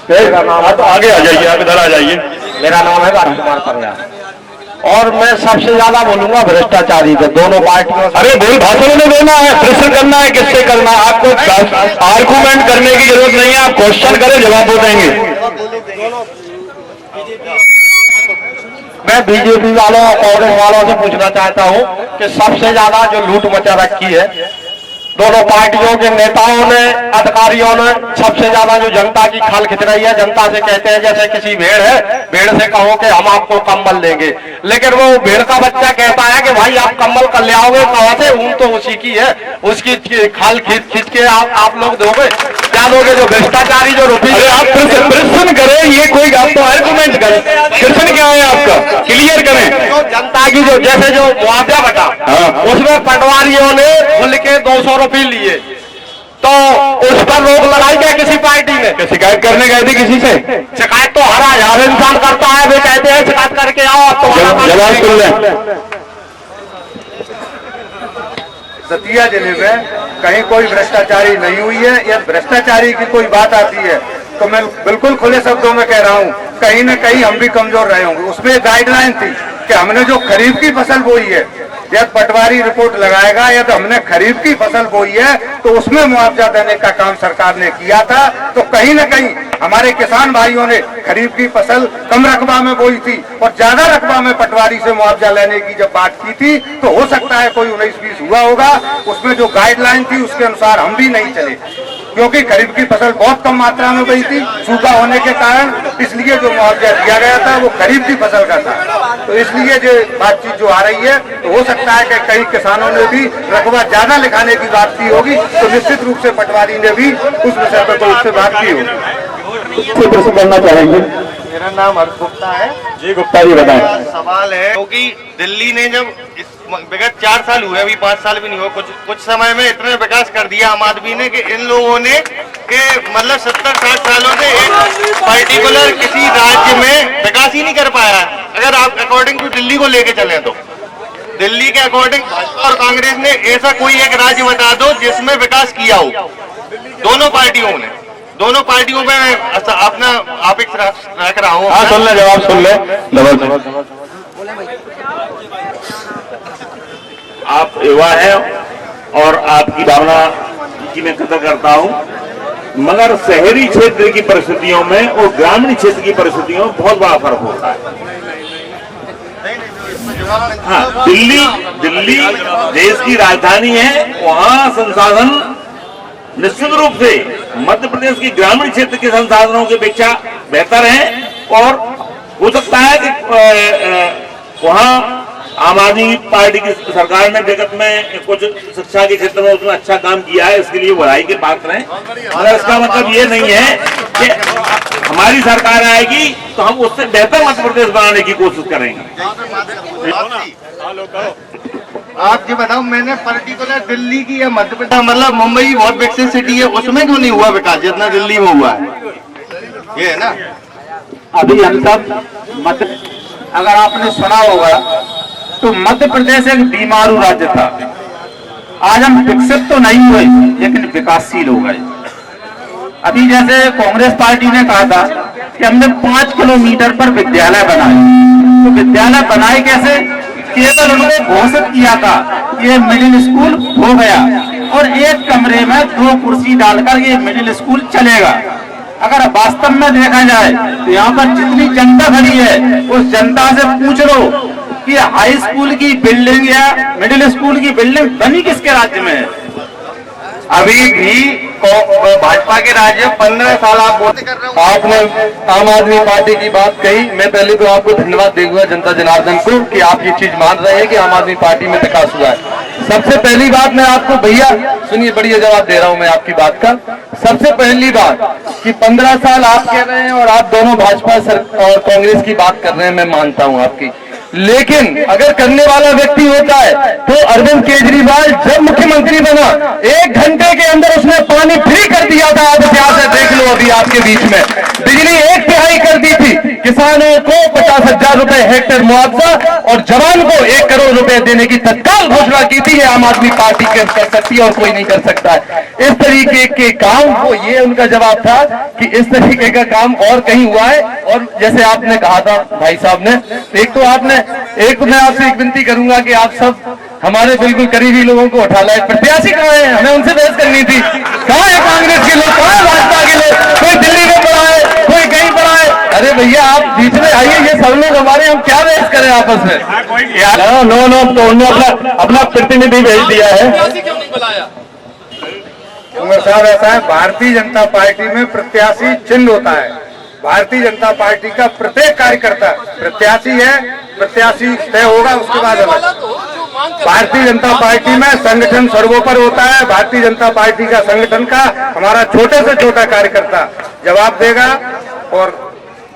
तो आगे आ जाइए, आप इधर आ जाइए। मेरा नाम है राजकुमार पंगा और मैं सबसे ज्यादा बोलूंगा भ्रष्टाचारी पे, दोनों पार्टियों से। अरे बोल, भाषण में देना है, प्रश्न करना है, किससे करना है? आपको आर्गूमेंट करने की जरूरत नहीं है, आप क्वेश्चन करें, जवाब वो देंगे। मैं बीजेपी वालों और कांग्रेस वालों से पूछना चाहता हूं कि सबसे ज्यादा जो लूट मचा रखी है दोनों पार्टियों के नेताओं ने, अधिकारियों ने, सबसे ज्यादा जो जनता की खाल खिंच रही है। जनता से कहते हैं जैसे किसी भेड़ है, भेड़ से कहो कि हम आपको कंबल देंगे, लेकिन वो भेड़ का बच्चा कहता है कि भाई आप कंबल कर ले आओगे कहां से? ऊन तो उसी की है, उसकी खाल खींच के आप लोग दोगे? क्या दोगे? जो भ्रष्टाचारी जो रुपये, आप प्रश्न करें, ये कोई आप तो आर्गूमेंट करें, प्रश्न क्या है आपका, क्लियर करें। जो जनता की जो जैसे जो मुआवजा बटा, उसमें पटवारियों ने खुल के 200 रुपये लिए, तो उस पर रोक लगाई क्या किसी पार्टी ने? शिकायत करने गए थे किसी से? शिकायत तो हर इंसान करता है, वे कहते हैं शिकायत करके आओ तो जवाब सुन लें। दतिया जिले में कहीं कोई भ्रष्टाचारी नहीं हुई है, या भ्रष्टाचारी की कोई बात आती है तो मैं बिल्कुल खुले शब्दों में कह रहा हूँ, कहीं न कहीं हम भी कमजोर रहे होंगे। उसमें गाइडलाइन थी कि हमने जो खरीफ की फसल बोई है, यदि पटवारी रिपोर्ट लगाएगा, यदि हमने खरीफ की फसल बोई है तो उसमें मुआवजा देने का काम सरकार ने किया था। तो कहीं न कहीं हमारे किसान भाइयों ने खरीफ की फसल कम रकबा में बोई थी और ज्यादा रकबा में पटवारी से मुआवजा लेने की जब बात की थी तो हो सकता है कोई 19-20 हुआ होगा। उसमें जो गाइडलाइन थी उसके अनुसार हम भी नहीं चले, क्योंकि खरीफ की फसल बहुत कम मात्रा में बची थी सूखा होने के कारण, इसलिए जो मुआवजा दिया गया था वो खरीफ की फसल का था। तो इसलिए जो बातचीत जो आ रही है तो हो सकता है कि कई किसानों ने भी रकबा ज्यादा लिखाने की बात की होगी, तो निश्चित रूप से पटवारी ने भी उस विषय पर कोई उससे बात की होगी। प्रश्न करना चाहेंगे? मेरा नाम हर्ष गुप्ता है। जी गुप्ता जी बताएं। सवाल है क्योंकि दिल्ली ने जब विगत 4 साल हुए, अभी 5 साल भी नहीं हुआ, कुछ समय में इतना विकास कर दिया आम आदमी ने कि इन लोगों ने कि मतलब 70-60 सालों से एक पर्टिकुलर किसी राज्य में विकास ही नहीं कर पाया। अगर आप अकॉर्डिंग टू दिल्ली को लेके चले तो दिल्ली के अकॉर्डिंग भाजपा और कांग्रेस ने ऐसा कोई एक राज्य बता दो जिसमें विकास किया हो। दोनों पार्टियों में अपना आप रख रहा हूँ। हाँ सुन ले, जवाब सुन ले। आप युवा हैं और आपकी भावना की मैं कदर करता हूं। मगर शहरी क्षेत्र की परिस्थितियों में और ग्रामीण क्षेत्र की परिस्थितियों में बहुत बड़ा फर्क होता है। हाँ, दिल्ली देश की राजधानी है, वहां संसाधन निश्चित रूप से मध्य प्रदेश की ग्रामीण क्षेत्र के संसाधनों की अपेक्षा बेहतर है और हो सकता है कि वहां आम आदमी पार्टी की सरकार ने विगत में कुछ शिक्षा के क्षेत्र में उसमें अच्छा काम किया है, इसके लिए बधाई के पात्र हैं। मगर इसका मतलब ये नहीं है कि हमारी सरकार आएगी तो हम उससे बेहतर मध्य प्रदेश बनाने की कोशिश करेंगे। आप ये बताओ, मैंने पर्टिकुलर दिल्ली की या मध्य प्रदेश, मतलब मुंबई बहुत विकसित सिटी है, उसमें क्यों नहीं हुआ विकास जितना दिल्ली में हुआ है? ये है ना। अभी हम सब अगर आपने सुना होगा तो मध्य प्रदेश एक बीमारू राज्य था। आज हम विकसित तो नहीं हुए लेकिन विकासशील हो गए। अभी जैसे कांग्रेस पार्टी ने कहा था कि हमने 5 किलोमीटर पर विद्यालय बनाए, तो विद्यालय बनाए कैसे? केवल उन्होंने घोषित किया था ये मिडिल स्कूल हो गया और एक कमरे में 2 कुर्सी डालकर ये मिडिल स्कूल चलेगा। अगर वास्तव में देखा जाए तो यहाँ पर जितनी जनता खड़ी है उस जनता से पूछ लो कि हाई स्कूल की बिल्डिंग या मिडिल स्कूल की बिल्डिंग बनी किसके राज्य में है? अभी भी भाजपा के राज्य 15 साल आप आपने आम आदमी पार्टी की बात कही। मैं पहले तो आपको धन्यवाद दूंगा जनता जनार्दन को कि आप ये चीज मान रहे हैं कि आम आदमी पार्टी में विकास हुआ है। सबसे पहली बात मैं आपको, भैया सुनिए, बढ़िया जवाब दे रहा हूं मैं आपकी बात का। सबसे पहली बात कि 15 साल आप कह रहे हैं और आप दोनों भाजपा और कांग्रेस की बात कर रहे हैं, मैं मानता हूं आपकी, लेकिन अगर करने वाला व्यक्ति होता है तो अरविंद केजरीवाल जब मुख्यमंत्री बना 1 घंटे के अंदर उसने पानी फ्री कर दिया था। आप इतिहास देख लो, अभी आपके बीच में बिजली 1/3 कर दी थी, किसानों को 50,000 रुपए हेक्टेयर मुआवजा और जवान को 1 करोड़ रुपए देने की तत्काल घोषणा की थी। आम आदमी पार्टी कर सकती है और कोई नहीं कर सकता है इस तरीके के काम को। ये उनका जवाब था कि इस तरीके का काम और कहीं हुआ है। और जैसे आपने कहा था भाई साहब ने, एक मैं आपसे एक विनती करूंगा कि आप सब हमारे बिल्कुल करीबी लोगों को उठा लाए। प्रत्याशी कहाँ है? हमें उनसे बहस करनी थी। कहाँ है कांग्रेस के लोग, कहाँ है भाजपा के लोग? कोई दिल्ली में पड़ा है, कोई कहीं पड़ा है। अरे भैया आप बीच में आइए, ये सब लोग हमारे, हम क्या बहस करें आपस में? नो तो उन्होंने अपना प्रतिनिधि भेज दिया है। उमर साहब, ऐसा है, भारतीय जनता पार्टी में प्रत्याशी चिन्ह होता है। भारतीय जनता पार्टी का प्रत्येक कार्यकर्ता प्रत्याशी है, प्रत्याशी तय होगा उसके बाद अलग। भारतीय जनता पार्टी में संगठन सर्वोपरि होता है। भारतीय जनता पार्टी का संगठन का हमारा छोटे से छोटा कार्यकर्ता जवाब देगा और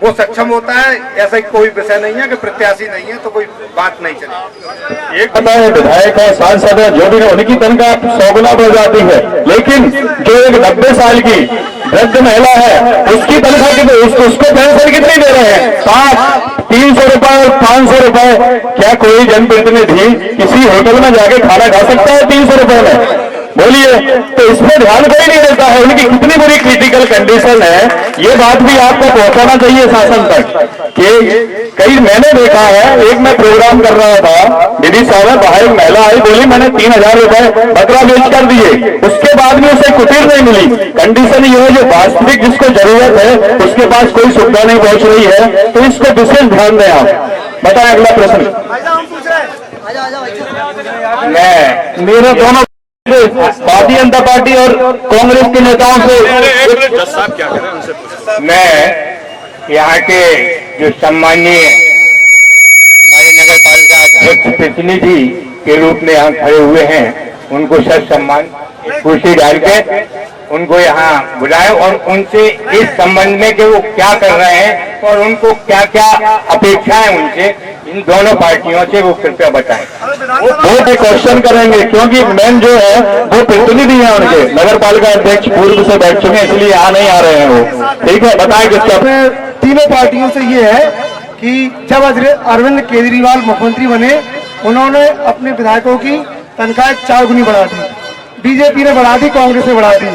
वो सक्षम होता है। ऐसा कोई विषय नहीं है कि प्रत्याशी नहीं है तो कोई बात नहीं चलेगी। एक पता है, विधायक है, सांसद है, जो भी है, उनकी तनख्वाह 100 गुना बढ़ जाती है, लेकिन जो एक 90 साल की वृद्ध महिला है उसकी तनख्वाह कितनी, उसको पेंशन कितनी दे रहे हैं? 300 रुपए और 500 रुपए। क्या कोई जनप्रतिनिधि किसी होटल में जाके खाना खा सकता है 300 रुपए में? बोलिए। तो इसमें ध्यान कोई नहीं देता है उनकी कितनी बुरी क्रिटिकल कंडीशन है। ये बात भी आपको पहुंचाना चाहिए शासन तक कि कई, मैंने देखा है, एक मैं प्रोग्राम कर रहा था, दीदी साहब बाहर एक महिला आई, बोली मैंने 3000 रुपए बकरा बेच कर दिए, उसके बाद में उसे कुटीर नहीं मिली। कंडीशन ये है जो वास्तविक जिसको जरूरत है उसके पास कोई सुविधा नहीं पहुंच रही है, तो इसको विशेष ध्यान दें आप। बताएं अगला प्रश्न। मैं मेरे दोनों भारतीय जनता पार्टी और कांग्रेस के नेताओं से, मैं यहाँ के जो सम्माननीय हमारे नगर पालिका अध्यक्ष प्रतिनिधि के रूप में यहाँ खड़े हुए हैं, उनको सर सम्मान कुर्सी डाल के उनको यहाँ बुलाए और उनसे इस संबंध में कि वो क्या कर रहे हैं और उनको क्या क्या अपेक्षाएं उनसे इन दोनों पार्टियों से वो कृपया बताएं। वो भी क्वेश्चन करेंगे क्योंकि मेन जो है वो प्रतिनिधि है उनके, नगर पालिका अध्यक्ष पूर्व से बैठ चुके हैं, इसलिए यहाँ नहीं आ रहे हैं वो। ठीक है, बताएं किसका। तीनों पार्टियों से ये है कि जब अरविंद केजरीवाल मुख्यमंत्री बने उन्होंने अपने विधायकों की तनख्वाह 4 गुनी बढ़ा दी, बीजेपी ने बढ़ा दी, कांग्रेस ने बढ़ा दी।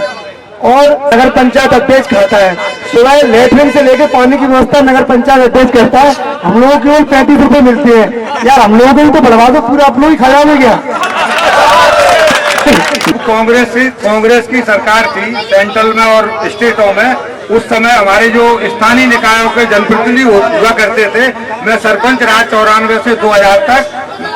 और नगर पंचायत अध्यक्ष कहता है सिवाय लेटरिन से लेकर पानी की व्यवस्था नगर पंचायत अध्यक्ष कहता है हम लोगों को केवल 35 रुपए मिलते हैं। यार हम लोगों को तो बढ़वा दो, पूरा आप लोग ही खराब हो गया। कांग्रेस की सरकार थी सेंट्रल में और स्टेटों में, उस समय हमारे जो स्थानीय निकायों के जनप्रतिनिधि हुआ करते थे, मैं सरपंच राज 94 से 2000 तक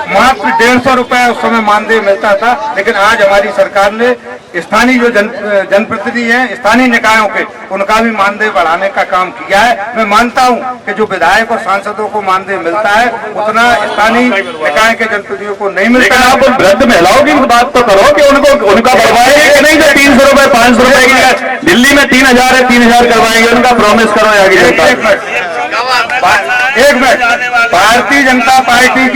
मात्र 150 रुपए उस समय मानदेय मिलता था। लेकिन आज हमारी सरकार ने स्थानीय जो जनप्रतिनिधि हैं स्थानीय निकायों के, उनका भी मानदेय बढ़ाने का काम किया है। मैं मानता हूं कि जो विधायक और सांसदों को मानदेय मिलता है उतना स्थानीय निकाय के जनप्रतिनिधियों को नहीं मिलता है। आप वृद्ध महिलाओं की बात तो करो कि उनका बढ़वाएंगे कि नहीं, जो 300 रुपए 500 रुपए की दिल्ली में 3000 है 3000 करवाएंगे, उनका प्रॉमिस करो आगे। एक मिनट, भारतीय जनता पार्टी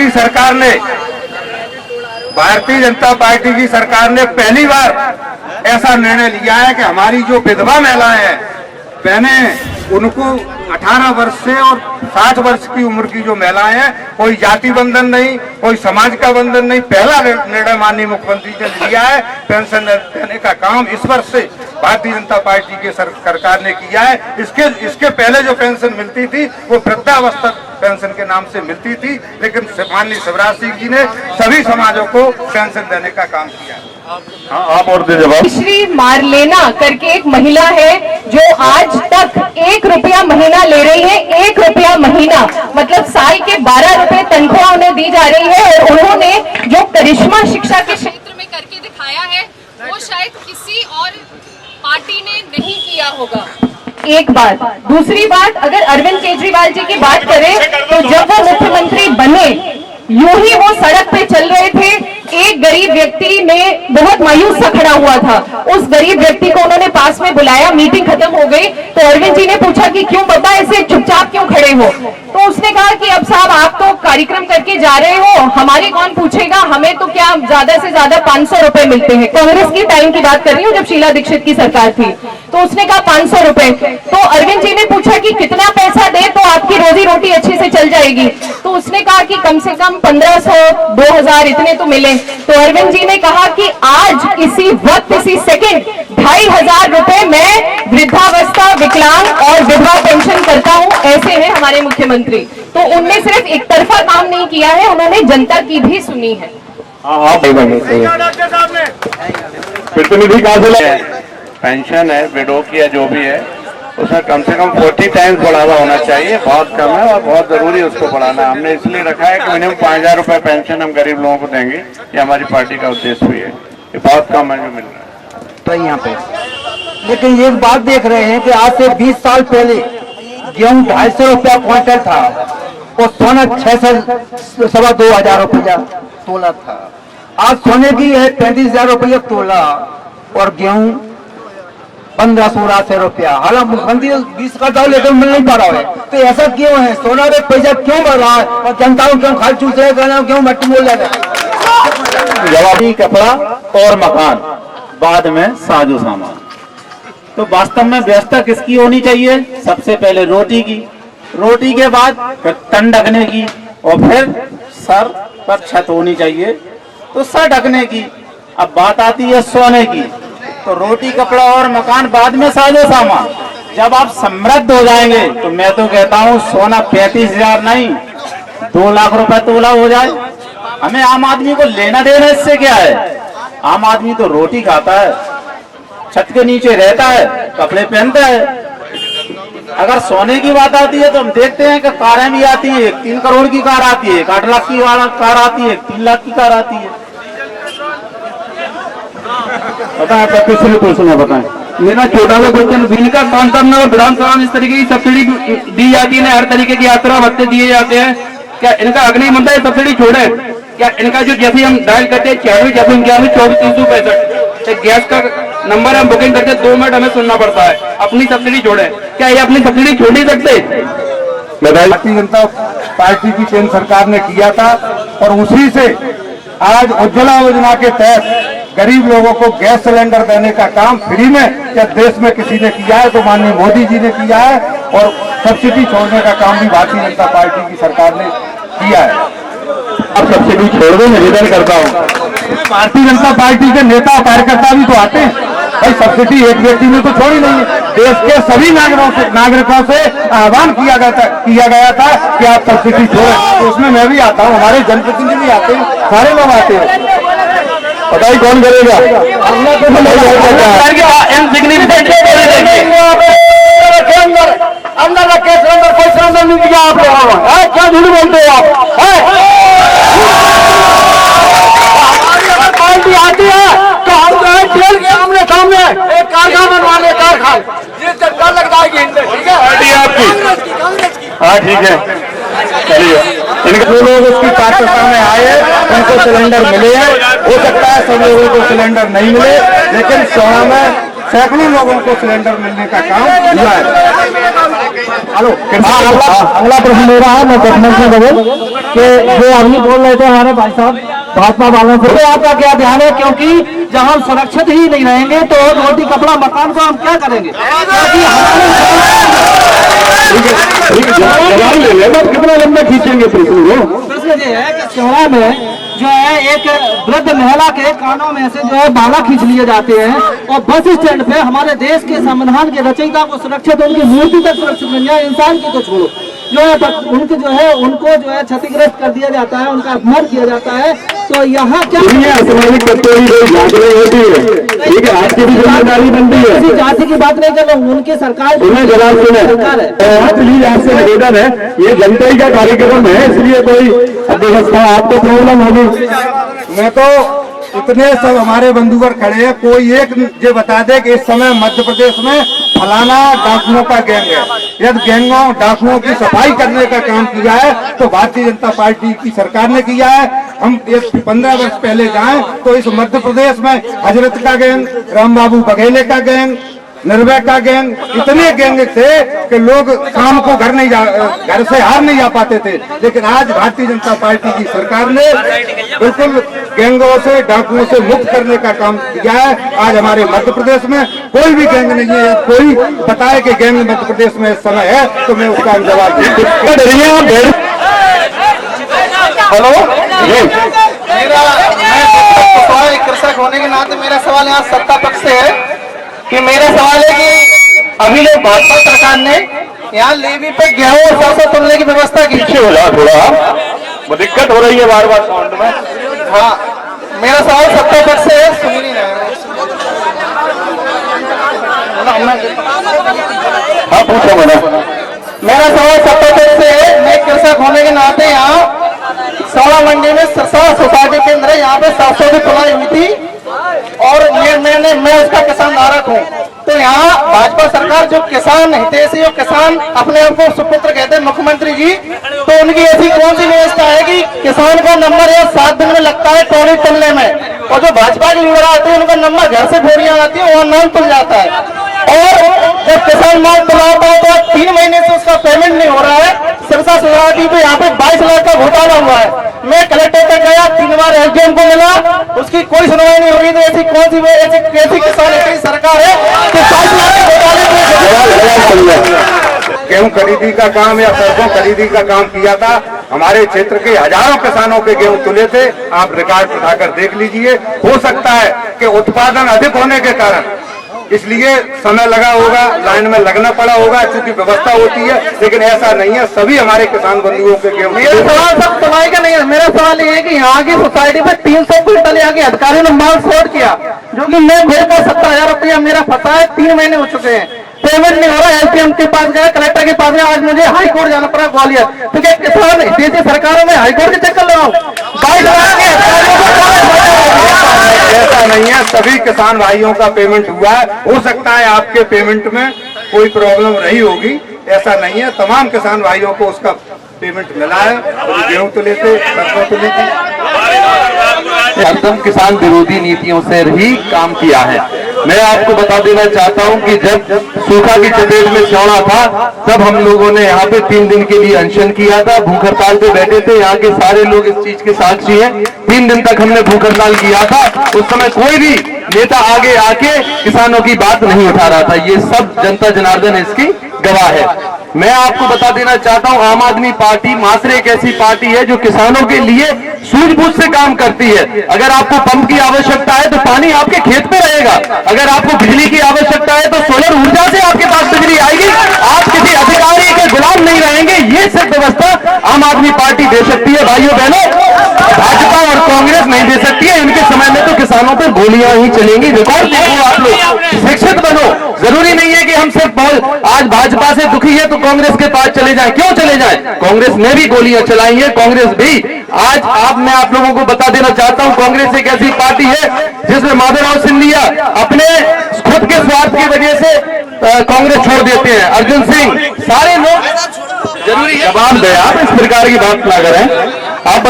की सरकार ने पहली बार ऐसा निर्णय लिया है कि हमारी जो विधवा महिलाएं हैं बहनें, उनको 18 वर्ष से और 60 वर्ष की उम्र की जो महिलाएं हैं, कोई जाति बंधन नहीं, कोई समाज का बंधन नहीं, पहला निर्णय माननीय मुख्यमंत्री ने लिया है। पेंशन देने का काम इस वर्ष से भारतीय जनता पार्टी की सरकार ने किया है। इसके पहले जो पेंशन मिलती थी वो वृद्धावस्था पेंशन के नाम से मिलती थी, लेकिन माननीय शिवराज सिंह जी ने सभी समाजों को पेंशन देने का काम किया। आप और दे जवाब। श्री मारलेना करके एक महिला है जो आज तक 1 रुपया महीना ले रही है। 1 रुपया महीना मतलब साल के 12 रुपए तनख्वाह उन्हें दी जा रही है। और उन्होंने जो करिश्मा शिक्षा के क्षेत्र में करके दिखाया है वो शायद किसी और पार्टी ने नहीं किया होगा। एक बात। दूसरी बात, अगर अरविंद केजरीवाल जी की बात करें तो जब वो मुख्यमंत्री बने यूं ही वो सड़क पे चल रहे थे, एक गरीब व्यक्ति ने बहुत मायूस सा खड़ा हुआ था। उस गरीब व्यक्ति को उन्होंने पास में बुलाया, मीटिंग खत्म हो गई तो अरविंद जी ने पूछा कि क्यों बाबा ऐसे चुपचाप क्यों खड़े हो? तो उसने कहा कि अब साहब आप तो कार्यक्रम करके जा रहे हो, हमारे कौन पूछेगा, हमें तो क्या ज्यादा से ज्यादा 500 रुपए मिलते हैं। कांग्रेस की टाइम की बात कर रही हूँ जब शीला दीक्षित की सरकार थी। तो उसने कहा 500 रुपए। तो अरविंद जी ने पूछा कि कितना पैसा दे तो आपकी रोजी रोटी अच्छे से चल जाएगी? तो उसने कहा कि कम से कम 1500 2000 इतने तो मिले। तो अरविंद जी ने कहा कि आज इसी वक्त इसी सेकंड 2500 रुपए मैं वृद्धावस्था, विकलांग और विधवा पेंशन करता हूं। ऐसे हैं हमारे मुख्यमंत्री। तो उनने सिर्फ एक तरफा काम नहीं किया है, उन्होंने जनता की भी सुनी है। प्रतिनिधि कहाँ से? पेंशन है विडो की या जो भी है उसमें कम से कम 40 टाइम्स बढ़ावा होना चाहिए। बहुत कम है और बहुत जरूरी है उसको बढ़ाना। हमने इसलिए रखा है कि मिनिमम 5000 रुपए पेंशन हम गरीब लोगों को देंगे। ये हमारी पार्टी का उद्देश्य भी है। ये बहुत कम है जो मिल रहा है तो यहाँ पे। लेकिन एक बात देख रहे हैं कि आज से 20 साल पहले गेहूं 250 रुपया क्विंटल था और सोना 2,500 रुपया तोला था। आज सोने की है 35,000 रुपया तोला और गेहूं 1500 रुपया। हालांकि मुख्यमंत्री 20 का दाव लेकर मिल नहीं पा रहा है। तो ऐसा क्यों है? सोना में पैसा क्यों बढ़ रहा है और जनता को क्यों खाल चूस रहे, क्यों मट्टी मोल रहे? जवाबी कपड़ा और मकान, बाद में साजो सामान। तो वास्तव में व्यवस्था किसकी होनी चाहिए? सबसे पहले रोटी की, रोटी के बाद फिर तन ढकने की और फिर सर पर छत होनी चाहिए तो सर ढकने की। अब बात आती है सोने की, तो रोटी, कपड़ा और मकान बाद में साजो सामान। जब आप समृद्ध हो जाएंगे तो मैं तो कहता हूँ सोना 35,000 नहीं 2 लाख रुपए तोला हो जाए। हमें आम आदमी को लेना देना इससे क्या है? आम आदमी तो रोटी खाता है, छत के नीचे रहता है, कपड़े पहनता है। अगर सोने की बात आती है तो हम देखते हैं कि कारें भी आती है। 3 करोड़ की कार आती है, 8 लाख की कार आती है, 3 लाख की कार आती है। बताएं पिछले क्वेश्चन में बताएं। मेरा छोटा सा क्वेश्चन, बिल का सांसद में और विधानसभा में इस तरीके की सब्सिडी दी जाती है, हर तरीके की यात्रा भत्ते दिए जाते हैं। क्या इनका अगली मुद्दा है सब्सिडी छोड़े? क्या इनका जो जैसे हम डायल करते हैं 96 गैस का नंबर हम बुकिंग करके 2 मिनट हमें सुनना पड़ता है, अपनी सब्सिडी छोड़े? क्या ये अपनी सब्सिडी छोड़ नहीं सकते? भारतीय जनता पार्टी की केंद्र सरकार ने किया था और उसी से आज उज्ज्वला योजना के तहत गरीब लोगों को गैस सिलेंडर देने का काम फ्री में क्या देश में किसी ने किया है तो माननीय मोदी जी ने किया है। और सब्सिडी छोड़ने का काम भी भारतीय जनता पार्टी की सरकार ने किया है। आप सब्सिडी छोड़ दो, निवेदन करता हूँ। भारतीय जनता पार्टी के नेता कार्यकर्ता भी तो आते हैं भाई, सब्सिडी एक व्यक्ति ने तो छोड़ी नहीं है। देश के सभी नागरिकों से आह्वान किया गया था कि आप सब्सिडी छोड़ें, तो उसमें मैं भी आता हूँ, हमारे जनप्रतिनिधि भी आते हैं, सारे लोग आते हैं। बताइए कौन करेगा? अंदर रखे सिलेंडर, कोई सिलेंडर नहीं दिया आप लोगों ने, क्या झूठ बोलते हो आप? पार्टी आती है तो हम जो है जेल के आमने सामने एक कारखाना बनवाने, कारखाना जिस डर लग जाएगी इनसे, ठीक है? पार्टी आपकी? हाँ ठीक है, चलिए। इनके जो लोग उसकी पात्रता में आए उनको सिलेंडर मिले हैं। हो सकता है सब लोगों को सिलेंडर नहीं मिले, लेकिन सोना में सैकड़ों लोगों को सिलेंडर मिलने का काम हुआ है। हेलो, अगला प्रश्न मेरा है, मैं गठबंधन बदल के जो अभी बोल रहे थे हमारे भाई साहब भाजपा वालों से, आपका क्या ध्यान है? क्योंकि जब हम सुरक्षित ही नहीं रहेंगे तो रोटी कपड़ा मकान को हम क्या करेंगे? कितना लंबा खींचेंगे प्रश्न ये है कि सेवा में जो है एक वृद्ध महिला के कानों में से जो है बाला खींच लिए जाते हैं और बस स्टैंड पे हमारे देश के संविधान के रचयिता को सुरक्षित, उनकी मूर्ति तक सुरक्षित नहीं है, इंसान की तो छोड़ो, जो है उनके जो है उनको जो है क्षतिग्रस्त कर दिया जाता है, उनका अपमान किया जाता है। तो यहाँ क्या सामाजिक तत्वों की होती है, ठीक है, आपकी भी जिम्मेदारी बनती है। किसी जाति की बात नहीं कर रहा हूँ, उनकी सरकार जवाब सुने। प्लीज आपसे निवेदन है, ये जनता ही का कार्यक्रम है, इसलिए कोई व्यवस्था आपको प्रॉब्लम होगी। मैं तो इतने सब हमारे बंधुवर खड़े हैं, कोई एक ये बता दे कि इस समय मध्य प्रदेश में फलाना डाकुओं का गैंग है। यदि गैंगों डाकुओं की सफाई करने का काम किया है तो भारतीय जनता पार्टी की सरकार ने किया है। हम 15 वर्ष पहले जाएं तो इस मध्य प्रदेश में हजरत का गैंग, राम बाबू बघेले का गैंग, निर्भय का गैंग, इतने गैंग थे कि लोग शाम को घर से हार नहीं जा पाते थे। लेकिन आज भारतीय जनता पार्टी की सरकार ने बिल्कुल गैंगों से, डाकुओं से मुक्त करने का काम किया है। आज हमारे मध्य प्रदेश में कोई भी गैंग नहीं है। कोई बताए कि गैंग मध्य प्रदेश में इस समय है तो मैं उसका जवाब दूं। हेलो, मैं कृषक होने के नाते मेरा सवाल यहाँ सत्ता पक्ष से है कि मेरा सवाल है कि अभी जो भाजपा सरकार ने यहाँ लेवी पे गेहूं और सरसों तोलने की व्यवस्था की, थोड़ा वो दिक्कत हो रही है बार बार साउंड में। हाँ, मेरा सवाल सत्ता पक्ष से है, सुन ही नहीं रहे। हाँ पूछो मैंने। मेरा सवाल सत्ता पक्ष से है, मैं कृषक होने के नाते यहाँ सोना मंडी में सोसाइटी के अंदर यहाँ पे सरसों की तुलाई हुई थी और मैं उसका किसान धारक हूँ। तो यहाँ भाजपा सरकार जो किसान हितैषी और किसान अपने आप को सुपुत्र कहते हैं मुख्यमंत्री जी, तो उनकी ऐसी कौन सी व्यवस्था है कि किसान का नंबर या 7 दिन में लगता है टोली तुलने में, और जो भाजपा के लीडर आते हैं उनका नंबर घर से बोरियां आती है वहाँ नाम तुल जाता है, और जब किसान माल तुलाता है तो 3 महीने से उसका पेमेंट नहीं हो रहा है। सिरसा सोसाइटी पे यहाँ पे 22 लाख का घोटाला हुआ है। मैं कलेक्टर तक गया, 3 बार एसडीएम को मिला, उसकी कोई सुनवाई नहीं हो रही। तो ऐसी कौन सी कैसी किसान ऐसी सरकार है कि 22 लाख के घोटाले गेहूं खरीदी का काम या सरसों खरीदी का काम किया था। हमारे क्षेत्र के हजारों किसानों के गेहूं तुले थे, आप रिकॉर्ड उठाकर देख लीजिए। हो सकता है कि उत्पादन अधिक होने के कारण इसलिए समय लगा होगा, लाइन में लगना पड़ा होगा, क्योंकि व्यवस्था होती है, लेकिन ऐसा नहीं है। सभी हमारे किसान बंधुओं के गेहूं। मेरा सवाल सब सुनाई का नहीं है, मेरा सवाल ये है कि यहाँ की सोसाइटी में 300 क्विंटल यहाँ के अधिकारियों ने माल फ्रॉड किया, जो कि मैं मेरे पास 70,000 रुपया मेरा फंसा है, 3 महीने हो चुके हैं, पेमेंट नहीं हो रहा। एसडीएम के पास गया, कलेक्टर के पास गया, आज मुझे हाईकोर्ट जाना पड़ा ग्वालियर। तो क्या किसान हितैषी सरकारों में हाईकोर्ट के चक्कर लगाऊं? 22 लाख के ऐसा नहीं है, सभी किसान भाइयों का पेमेंट हुआ है। हो सकता है आपके पेमेंट में कोई प्रॉब्लम रही होगी, ऐसा नहीं है। तमाम किसान भाइयों को उसका पेमेंट मिला है। गेहूं तो लेते, सरसों तो लेते। एकदम किसान विरोधी नीतियों से ही काम किया है। मैं आपको बता देना चाहता हूं कि जब सूखा की चपेट में चौड़ा था तब हम लोगों ने यहाँ पे 3 दिन के लिए अनशन किया था, भूख हड़ताल पे बैठे थे। यहाँ के सारे लोग इस चीज के साक्षी हैं। 3 दिन तक हमने भूख हड़ताल किया था। उस समय कोई भी नेता आगे आके किसानों की बात नहीं उठा रहा था। ये सब जनता जनार्दन इसकी गवाह है। मैं आपको बता देना चाहता हूं, आम आदमी पार्टी मात्र एक ऐसी पार्टी है जो किसानों के लिए सूझबूझ से काम करती है। अगर आपको पंप की आवश्यकता है तो पानी आपके खेत पे रहेगा, अगर आपको बिजली की आवश्यकता है तो सोलर ऊर्जा से आपके पास बिजली आएगी। आप किसी अधिकारी के गुलाम नहीं रहेंगे। ये सिर्फ व्यवस्था आम आदमी पार्टी दे सकती है भाइयों बहनों, भाजपा और कांग्रेस नहीं दे सकती है। इनके समय में तो किसानों पर गोलियां ही चलेंगी। रिकॉर्ड देखो आप लोग, शिक्षित बनो। जरूरी नहीं है कि हम सिर्फ आज भाजपा से दुखी है तो कांग्रेस के पास चले जाएं। क्यों चले जाएं? कांग्रेस ने भी गोलियां चलाई है, कांग्रेस भी। आज मैं आप लोगों को बता देना चाहता हूं, कांग्रेस एक ऐसी पार्टी है जिसमें माधवराव सिंधिया अपने खुद के स्वार्थ की वजह से कांग्रेस छोड़ देते हैं। अर्जुन सिंह, सारे लोग जरूरी जवाब दे, आप इस प्रकार की बात ना करें। आप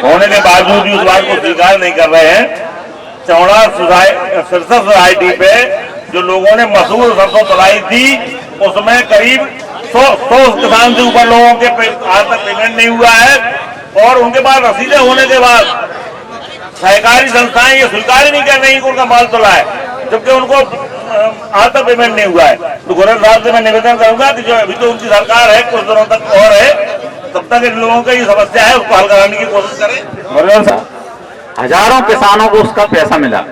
होने के बावजूद भी उस बात को स्वीकार नहीं कर रहे हैं। चौड़ा सिरसा सोसाइटी पे जो लोगों ने मसूर सरसों तलाई थी, उसमें करीब 100 किसान से ऊपर लोगों के आज तक पेमेंट नहीं हुआ है। और उनके बाद रसीदें होने के बाद सहकारी संस्थाएं ये स्वीकार ही नहीं कर रही कि उनका माल तोला है, जबकि उनको आज तक पेमेंट नहीं हुआ है। तो गोरख साहब से मैं निवेदन करूंगा कि जो अभी तो उनकी सरकार है, कुछ दिनों तक और है, तब तक इन लोगों की समस्या है उसको हल कराने की कोशिश करें। गोरख साहब, हजारों किसानों को उसका पैसा मिला,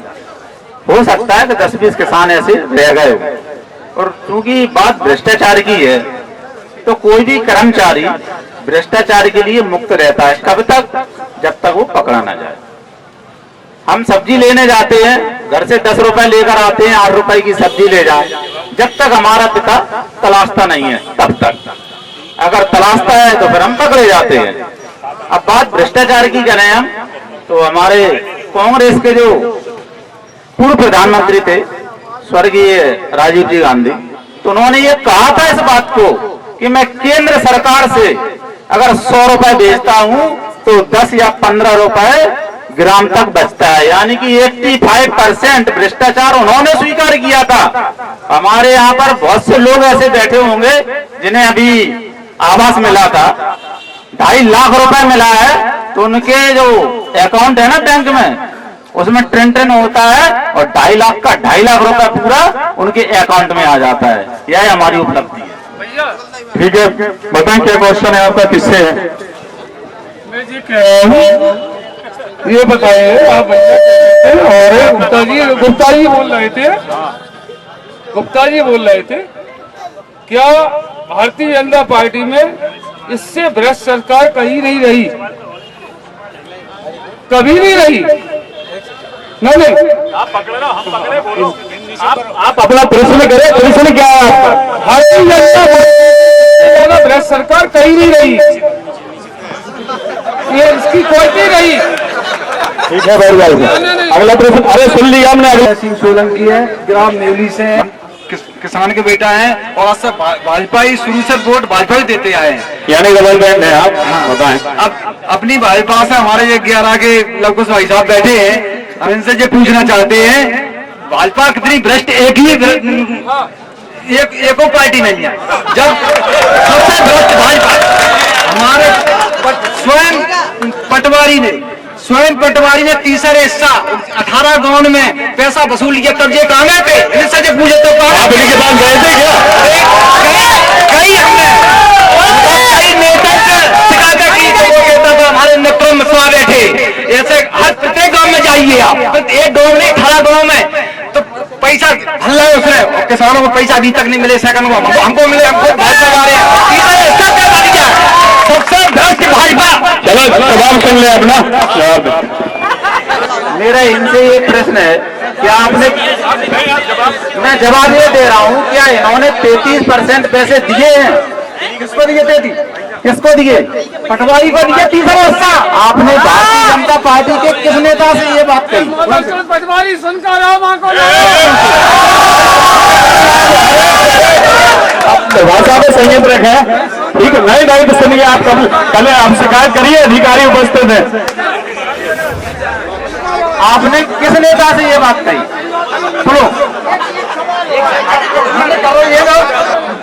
हो सकता है कि 10-20 किसान ऐसे रह गए हो। और क्योंकि बात भ्रष्टाचार की है तो कोई भी कर्मचारी भ्रष्टाचार के लिए मुक्त रहता है। कब तक? जब तक वो पकड़ा ना जाए। हम सब्जी लेने जाते हैं, घर से 10 रुपए लेकर आते हैं, 8 रुपए की सब्जी ले जाए, जब तक हमारा पिता तलाशता नहीं है तब तक। अगर तलाशता है तो फिर हम पकड़े जाते हैं। अब बात भ्रष्टाचार की करें हम, तो हमारे कांग्रेस के जो पूर्व प्रधानमंत्री थे स्वर्गीय राजीव जी गांधी, तो उन्होंने ये कहा था इस बात को कि मैं केंद्र सरकार से अगर 100 रुपए बेचता हूं तो 10 या 15 रुपए ग्राम तक बचता है। यानी कि 85% भ्रष्टाचार उन्होंने स्वीकार किया था। हमारे यहाँ पर बहुत से लोग ऐसे बैठे होंगे जिन्हें अभी आवास मिला था, 2.5 लाख रुपए मिला है, तो उनके जो अकाउंट है ना बैंक में, उसमें ट्रेन होता है और 2.5 लाख का 2.5 लाख रुपए पूरा उनके अकाउंट में आ जाता है। यह हमारी उपलब्धि है। ठीक है, बताएं क्या क्वेश्चन है आपका, किससे है? मैं जी कह रहा हूँ, ये बताइए आप और गुप्ता जी बोल रहे थे क्या भारतीय जनता पार्टी में इससे भ्रष्ट सरकार कहीं नहीं रही, कभी नहीं रही? नहीं, आप पकड़े ना, हम पकड़े, बोलो। आप अपना प्रश्न करें, प्रश्न क्या है आपका? भारतीय जनता पार्टी भ्रष्ट सरकार कहीं नहीं रही, ये इसकी कोई नहीं रही। ठीक है, बैठ जाइए। अगला प्रश्न, अरे सुन लिया हमने। अगला सिंह सोलंकी है, ग्राम नेवली से, किसान के बेटा है और आज से भाजपा ही शुरू से वोट भाजपा ही देते आए हैं। यानी डबल बैंड है आप? बताएं। अब अपनी भाजपा से हमारे ये 11 के लगभग भाई साहब बैठे हैं, हम इनसे ये पूछना चाहते हैं भाजपा कितनी भ्रष्ट, एको पार्टी नहीं है। जब सबसे भ्रष्ट भाजपा हमारे स्वयं पटवारी ने तीसरा हिस्सा 18 गांव में पैसा वसूल किया, कब्जे कहाँ पे? इनसे जो पूछे तो आप इनके पास गए थे क्या? कई नेता से शिकायत की, वो कहता था हमारे नेत्र में सो बैठे। ऐसे हर प्रत्येक गांव में जाइए आप, एक गांव में 18 गांव में तो पैसा हल्ला है उसने, किसानों को पैसा अभी तक नहीं मिले। सेकंड को हमको मिले, हमको भाजपा सबसे भ्रष्ट भाजपा। चलो जवाब सुन ले अपना जवाब। मेरा इनसे ये प्रश्न है, क्या आपने, मैं जवाब ये दे रहा हूँ, क्या इन्होंने 33% पैसे दिए हैं? किसको दिए? 33 किसको दिए? पटवारी को दिए तीसरा हिस्सा। आपने भारतीय जनता पार्टी के किस नेता से ये बात कही? पटवारी सुनकर भाषा में संयम रखें, ठीक है? नहीं नहीं तो सुनिए, आप कल आप शिकायत करिए, अधिकारी उपस्थित है। आपने किस नेता से ये बात कही? सुनो,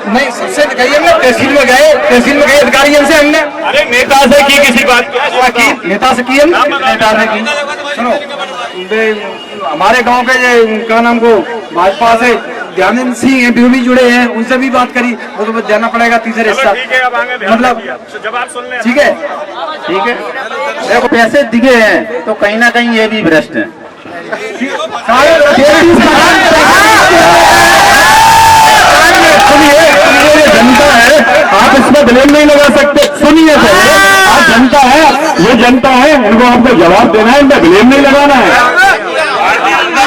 नहीं सबसे कहिए ना, तहसील में गए अधिकारी से हमने, अरे नेता से की किसी बात की, नेता से की हमने, नेता से की। सुनो, हमारे गांव के क्या नाम को भाजपा से ध्यान सिंह है, भी जुड़े हैं, उनसे भी बात करी, वो तो देना पड़ेगा तीसरे हिस्सा। मतलब जवाब सुन ले। ठीक है, ठीक है। देखो पैसे दिए हैं तो कहीं ना कहीं ये भी भ्रष्ट है। सुनिए, ये जनता है, आप इस पर ब्लेम नहीं लगा सकते। सुनिए पहले, आप जनता है, ये जनता है, इनको आपको जवाब देना है, इनका ब्लेम नहीं लगाना है।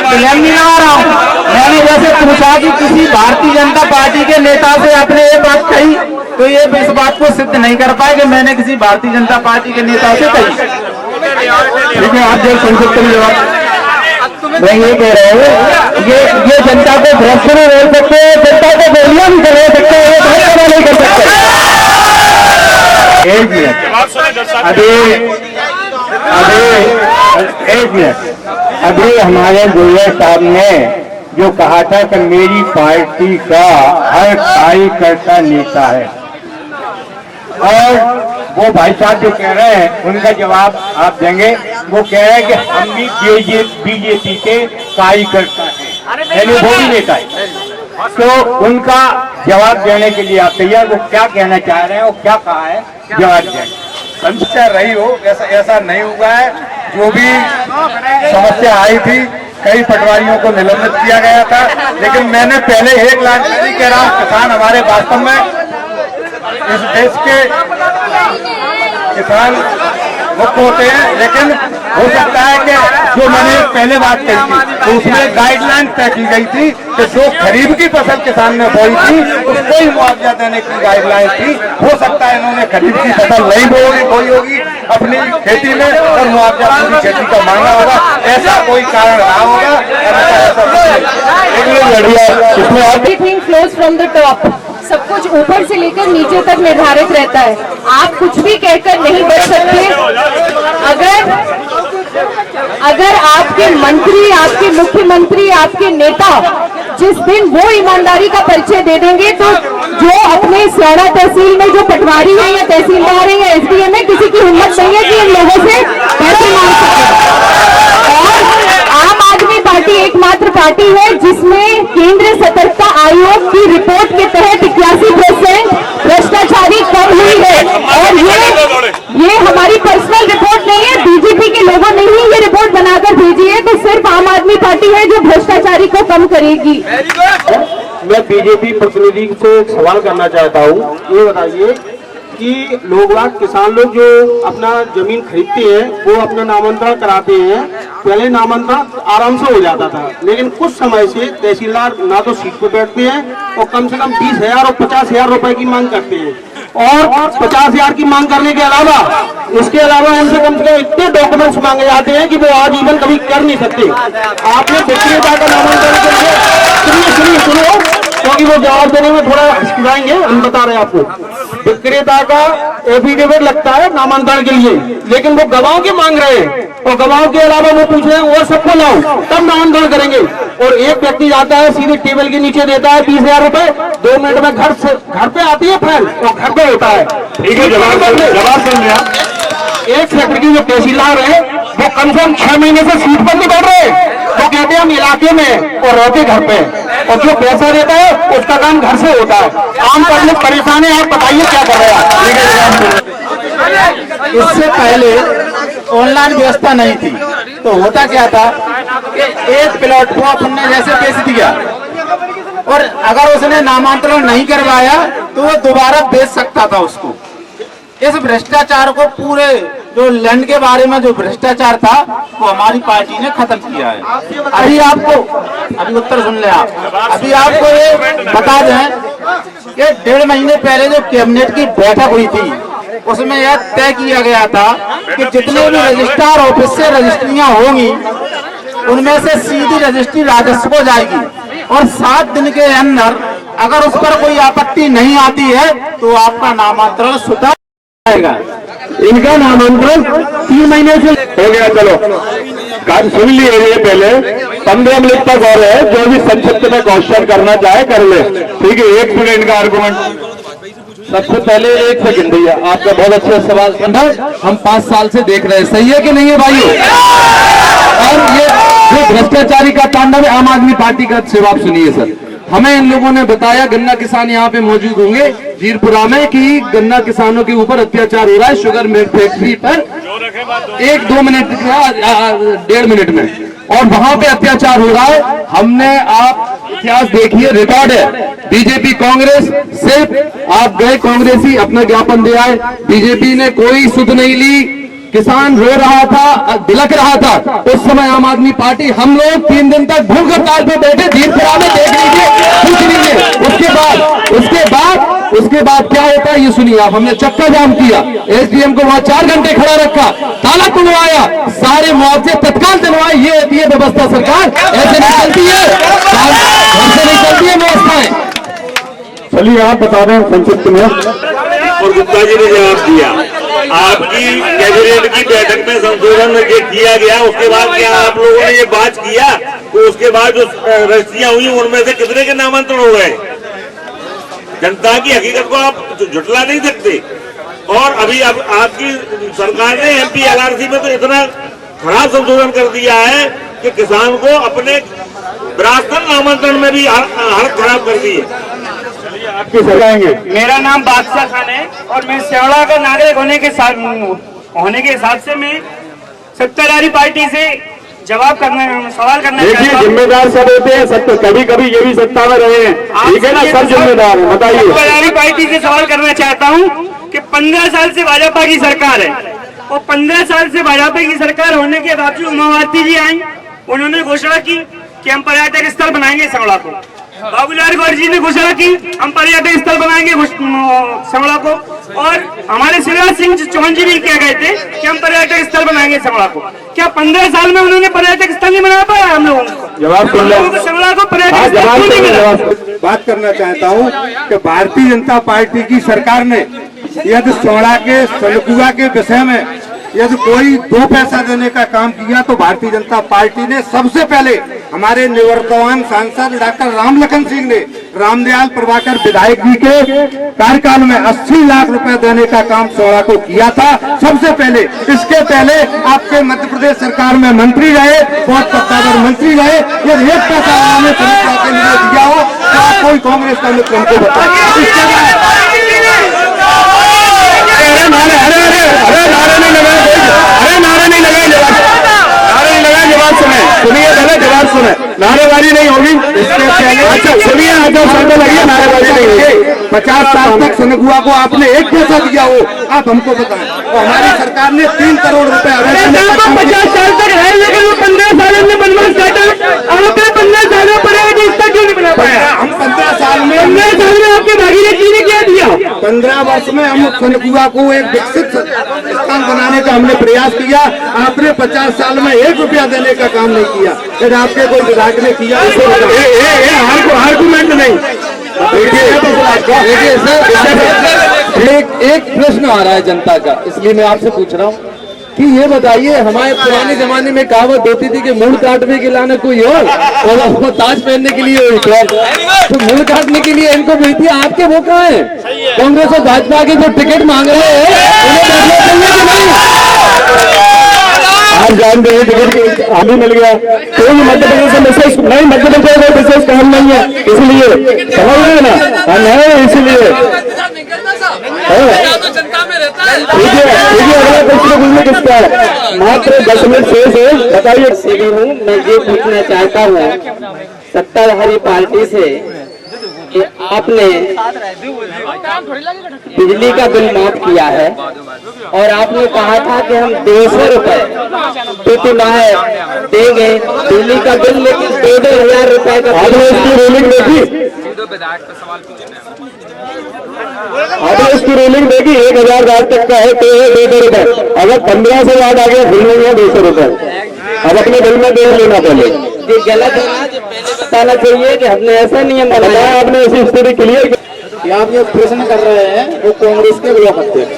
ब्लेम नहीं लगा रहा हूँ, मैंने जैसे पूछा कि किसी भारतीय जनता पार्टी के नेता से आपने ये बात कही, तो ये इस बात को सिद्ध नहीं कर पाए कि मैंने किसी भारतीय जनता पार्टी के नेता से कही। ठीक है, आप जब संसद के जवाब, मैं ये कह रहा हूँ, ये जनता को भ्रष्ट नहीं बोल सकते, जनता को गोलियां भी चला सकते हैं, नहीं कर सकते। एक मिनट, अभी एक मिनट, अभी हमारे गोयल साहब ने जो कहा था कि मेरी पार्टी का हर कार्यकर्ता नेता है, और वो भाई साहब जो कह रहे हैं उनका जवाब आप देंगे। वो कह रहे हैं कि हम भी बीजेपी के कार्यकर्ता हैं, यानी वो भी नेता है। तो उनका जवाब देने के लिए आप तैयार? वो क्या कहना चाह रहे हैं और क्या कहा है, जवाब देंगे। समस्या रही हो, ऐसा नहीं हुआ है। जो भी समस्या आई थी, कई पटवारियों को निलंबित किया गया था, लेकिन मैंने पहले एक लाख नहीं कह रहा हूँ, किसान हमारे वास्तव में इस देश के किसान मुख्य होते हैं, लेकिन हो सकता है कि जो मैंने पहले बात कही थी तो उसमें गाइडलाइन तय की गई थी कि जो खरीफ की फसल किसान ने बोई थी उसको ही मुआवजा देने की गाइडलाइन थी। हो सकता है इन्होंने खरीफ की फसल नहीं बोई होगी अपनी खेती में और मुआवजा पूरी खेती का मांगा होगा, ऐसा कोई कारण रहा होगा। Everything flows from the top, सब कुछ ऊपर से लेकर नीचे तक निर्धारित रहता है। आप कुछ भी कहकर नहीं बच सकते। अगर आपके मंत्री, आपके मुख्यमंत्री, आपके नेता जिस दिन वो ईमानदारी का परिचय दे देंगे, तो जो अपने स्याड़ा तहसील में जो पटवारी है या तहसीलदार है या एसडीएम है, किसी की हिम्मत नहीं है कि इन लोगों से पैसे मांग सके। और आम आदमी पार्टी एकमात्र पार्टी है जिसमें केंद्र सतर्कता आयोग की रिपोर्ट के तहत 81% भ्रष्टाचारी कम हुई है। और ये हमारी पर्सनल रिपोर्ट नहीं है, बीजेपी के लोगों ने ही ये रिपोर्ट बनाकर भेजी है। तो सिर्फ आम आदमी पार्टी है जो भ्रष्टाचारी को कम करेगी। मैं बीजेपी प्रतिनिधि से एक सवाल करना चाहता हूँ, ये बताइए कि लोग किसान लोग जो अपना जमीन खरीदते हैं वो अपना नामांतरण कराते हैं। पहले नामांतरण आराम से हो जाता था, लेकिन कुछ समय से तहसीलदार ना तो सीट पर बैठते हैं और कम से कम 20,000 और 50,000 रुपए की मांग करते हैं। और 50,000 की मांग करने के अलावा इसके अलावा उनसे कम से कम इतने डॉक्यूमेंट्स मांगे जाते हैं कि वो आजीवन कभी कर नहीं सकते। आपने विक्रेता का नामांतरण के लिए सुनिए, क्योंकि वो जवाब देने में थोड़ा हिचकिचाएंगे, हम बता रहे हैं आपको। विक्रेता का एफिडेविट लगता है नामांतरण के लिए, लेकिन वो गवाहों की मांग रहे हैं और गवाहों के अलावा वो पूछ रहे हैं और सबको लाओ तब नामांतरण करेंगे। और एक व्यक्ति जाता है सीधे टेबल के नीचे देता है 20,000 रुपए, 2 मिनट में घर पे आती है फाइल और घर पे होता है। ठीक है, जवाब सुन लिया। एक सेक्रेटरी जो तहसीलदार है वो कम से कम 6 महीने से सीट पर नहीं बैठ रहे, वो कहते हैं हम इलाके में और रहते घर पे, और जो पैसा देता है उसका काम घर से होता है। आम पब्लिक परेशान है, आप बताइए क्या कर रहे हैं। इससे पहले ऑनलाइन व्यवस्था नहीं थी, तो होता क्या था कि एक प्लॉट को अपने जैसे बेच दिया, और अगर उसने नामांतरण नहीं करवाया तो वो दोबारा बेच सकता था उसको। इस भ्रष्टाचार को, पूरे जो लैंड के बारे में जो भ्रष्टाचार था, वो हमारी पार्टी ने खत्म किया है। अभी उत्तर सुन ले आप। अभी आपको ये बता दें कि 1.5 महीने पहले जो कैबिनेट की बैठक हुई थी, उसमें यह तय किया गया था कि जितने भी रजिस्ट्रार ऑफिस से रजिस्ट्रियां होंगी उनमें से सीधी रजिस्ट्री राजस्व को जाएगी, और 7 दिन के अंदर अगर उस पर कोई आपत्ति नहीं आती है तो आपका नामांतरण स्वतः जाएगा। इनका नामांतरण 3 महीने से हो गया। चलो सुन लिए ये पहले 15 मिनट तक और है, जो भी संक्षिप्त में क्वेश्चन करना चाहे कर ले। ठीक है, 1 सेकेंड का आर्गुमेंट। सबसे पहले 1 सेकेंड भैया, आपका बहुत अच्छा सवाल हम 5 साल से देख रहे हैं, सही है कि नहीं है भाइयों? और ये जो भ्रष्टाचारी का तांडव है आम आदमी पार्टी का, जवाब सुनिए सर। हमें इन लोगों ने बताया, गन्ना किसान यहाँ पे मौजूद होंगे जीरपुरा में, कि गन्ना किसानों के ऊपर अत्याचार हो रहा है शुगर मिल फैक्ट्री पर 1-2 मिनट 1.5 मिनट में, और वहां पे अत्याचार हो रहा है। हमने आप इतिहास देखिए, रिकॉर्ड है। बीजेपी कांग्रेस सिर्फ आप गए कांग्रेसी अपना ज्ञापन दे आए, बीजेपी ने कोई सुध नहीं ली, किसान रो रहा था, बिलक रहा था। उस समय आम आदमी पार्टी, हम लोग 3 दिन तक भूख हड़ताल पे बैठे, जीतपुरा में देख लीजिए, कुछ लीजिए। उसके बाद क्या होता है ये सुनिए आप। हमने चक्का जाम किया, एसडीएम को वहां 4 घंटे खड़ा रखा, ताला खुलवाया, सारे मुआवजे तत्काल दिलवाए। ये होती है व्यवस्था सरकार, ऐसे नहीं चलती है, ऐसे नहीं चलती है व्यवस्थाएं। चलिए आप बता दें संक्षिप्त में। और गुप्ता जी ने जवाब दिया, आपकी कैबिनेट की बैठक में संशोधन ये किया गया, उसके बाद क्या आप लोगों ने ये बात किया तो उसके बाद जो रजिस्ट्रियां हुई उनमें से कितने के नामांतरण हो गए? जनता की हकीकत को आप झुटला नहीं सकते। और अभी अब आपकी सरकार ने एमपी एलआरसी में तो इतना खराब संशोधन कर दिया है कि किसान को अपने विरासत नामांतरण में भी हालत खराब कर दी है। आपकी सलाहेंगे। मेरा नाम बादशाह खान है और मैं सेवड़ा का नागरिक होने के हिसाब से मैं सत्ताधारी पार्टी से सवाल करना चाहता हूं। जिम्मेदार सब होते हैं, सब कभी कभी ये भी सत्ता में रहे हैं, ठीक है ना, सब जिम्मेदार हैं। बताइए। सत्ताधारी पार्टी से सवाल करना चाहता हूं कि 15 साल से भाजपा की सरकार है और 15 साल से भाजपा की सरकार होने के बावजूद उमावती जी आई, उन्होंने घोषणा की कि हम पर्यटक स्थल बनाएंगे सेवड़ा को। बाबूलाल गौर जी ने घोषणा की हम पर्यटक स्थल बनाएंगे सेवड़ा को, और हमारे शिवराज सिंह चौहान जी भी कह गए थे कि हम पर्यटक स्थल बनाएंगे सेवड़ा को। क्या 15 साल में उन्होंने पर्यटक स्थल नहीं बना पाया? हम लोगों को सेवड़ा को पर्यटक स्थल नहीं मिला। बात करना चाहता हूं कि भारतीय जनता पार्टी की सरकार ने यदि सेवड़ा के सलकुआ के विषय में यदि कोई 2 पैसा देने का काम किया तो भारतीय जनता पार्टी ने सबसे पहले हमारे निवर्तमान सांसद डॉक्टर रामलखन सिंह ने रामदयाल प्रभाकर विधायक जी के कार्यकाल में 80 लाख रुपए देने का काम सेवड़ा को किया था सबसे पहले। इसके पहले आपके मध्य प्रदेश सरकार में मंत्री रहे, बहुत सत्ताधार मंत्री रहे, यदि 1 पैसा उन्होंने सलकुआ के लिए दिया हो तो आप कोई कांग्रेस का मित्र हमको बताए। नारेबाजी नहीं होगी। अच्छा सुनिए, शब्द लगी, नारेबाजी नहीं होगी। 50 साल तक सनकुआ को आपने 1 पैसा दिया हो, आप हमको बताएं। तो हमारी सरकार ने 3 करोड़ रुपए 50 साल तक है, लेकिन वो 15 सालों में बनवास काटा, आपने 15 सालों पर क्यों नहीं बना पाया? हम 15 साल में आपके भागीरथ जी ने क्या दिया? 15 वर्ष में हम सनकुआ को एक विकसित स्थान बनाने का हमने प्रयास किया। आपने 50 साल में 1 रुपया देने का काम नहीं किया। यदि आपके कोई विधायक ने किया आर्गुमेंट नहीं। देखिए सर, एक प्रश्न आ रहा है जनता का, इसलिए मैं आपसे पूछ रहा हूँ कि ये बताइए, हमारे पुराने जमाने में कहावत होती थी कि मुंह काटने के लाने कोई और वो ताज पहनने के लिए तो मुंह काटने के लिए इनको मिलती है, आपके वो कहाँ है? कांग्रेस और भाजपा के जो टिकट मांग रहे हैं आप जानते हैं टिकट हमें मिल गया, कोई मध्य प्रदेश में विशेष नहीं, मध्य प्रदेश में विशेष काम नहीं है, इसलिए समझ गए ना, नहीं इसलिए अगला प्रश्न किसका है? मात्र 10 मिनट शेष है, बताइए। सीधी हूँ, मैं ये पूछना चाहता हूँ सत्ताधारी पार्टी से कि आपने बिजली का बिल माफ किया है और आपने कहा था कि हम 150 रुपए प्रतिमाह देंगे बिजली का बिल, लेकिन 2,000 रुपए का इसकी रूलिंग देखी, इसकी रूलिंग देखी 1,000 वाट तक का है तो 200 रुपए, अगर 1500 वाट आ गया फिर नहीं है 200 रुपए। अब अपने बिल में देख लेना पहले, ये गलत है ना, बताना चाहिए कि हमने ऐसा नियम बनाया। आपने ऐसी स्थिति क्लियर आप जो प्रश्न कर रहे हैं वो कांग्रेस के ब्लॉक अध्यक्ष।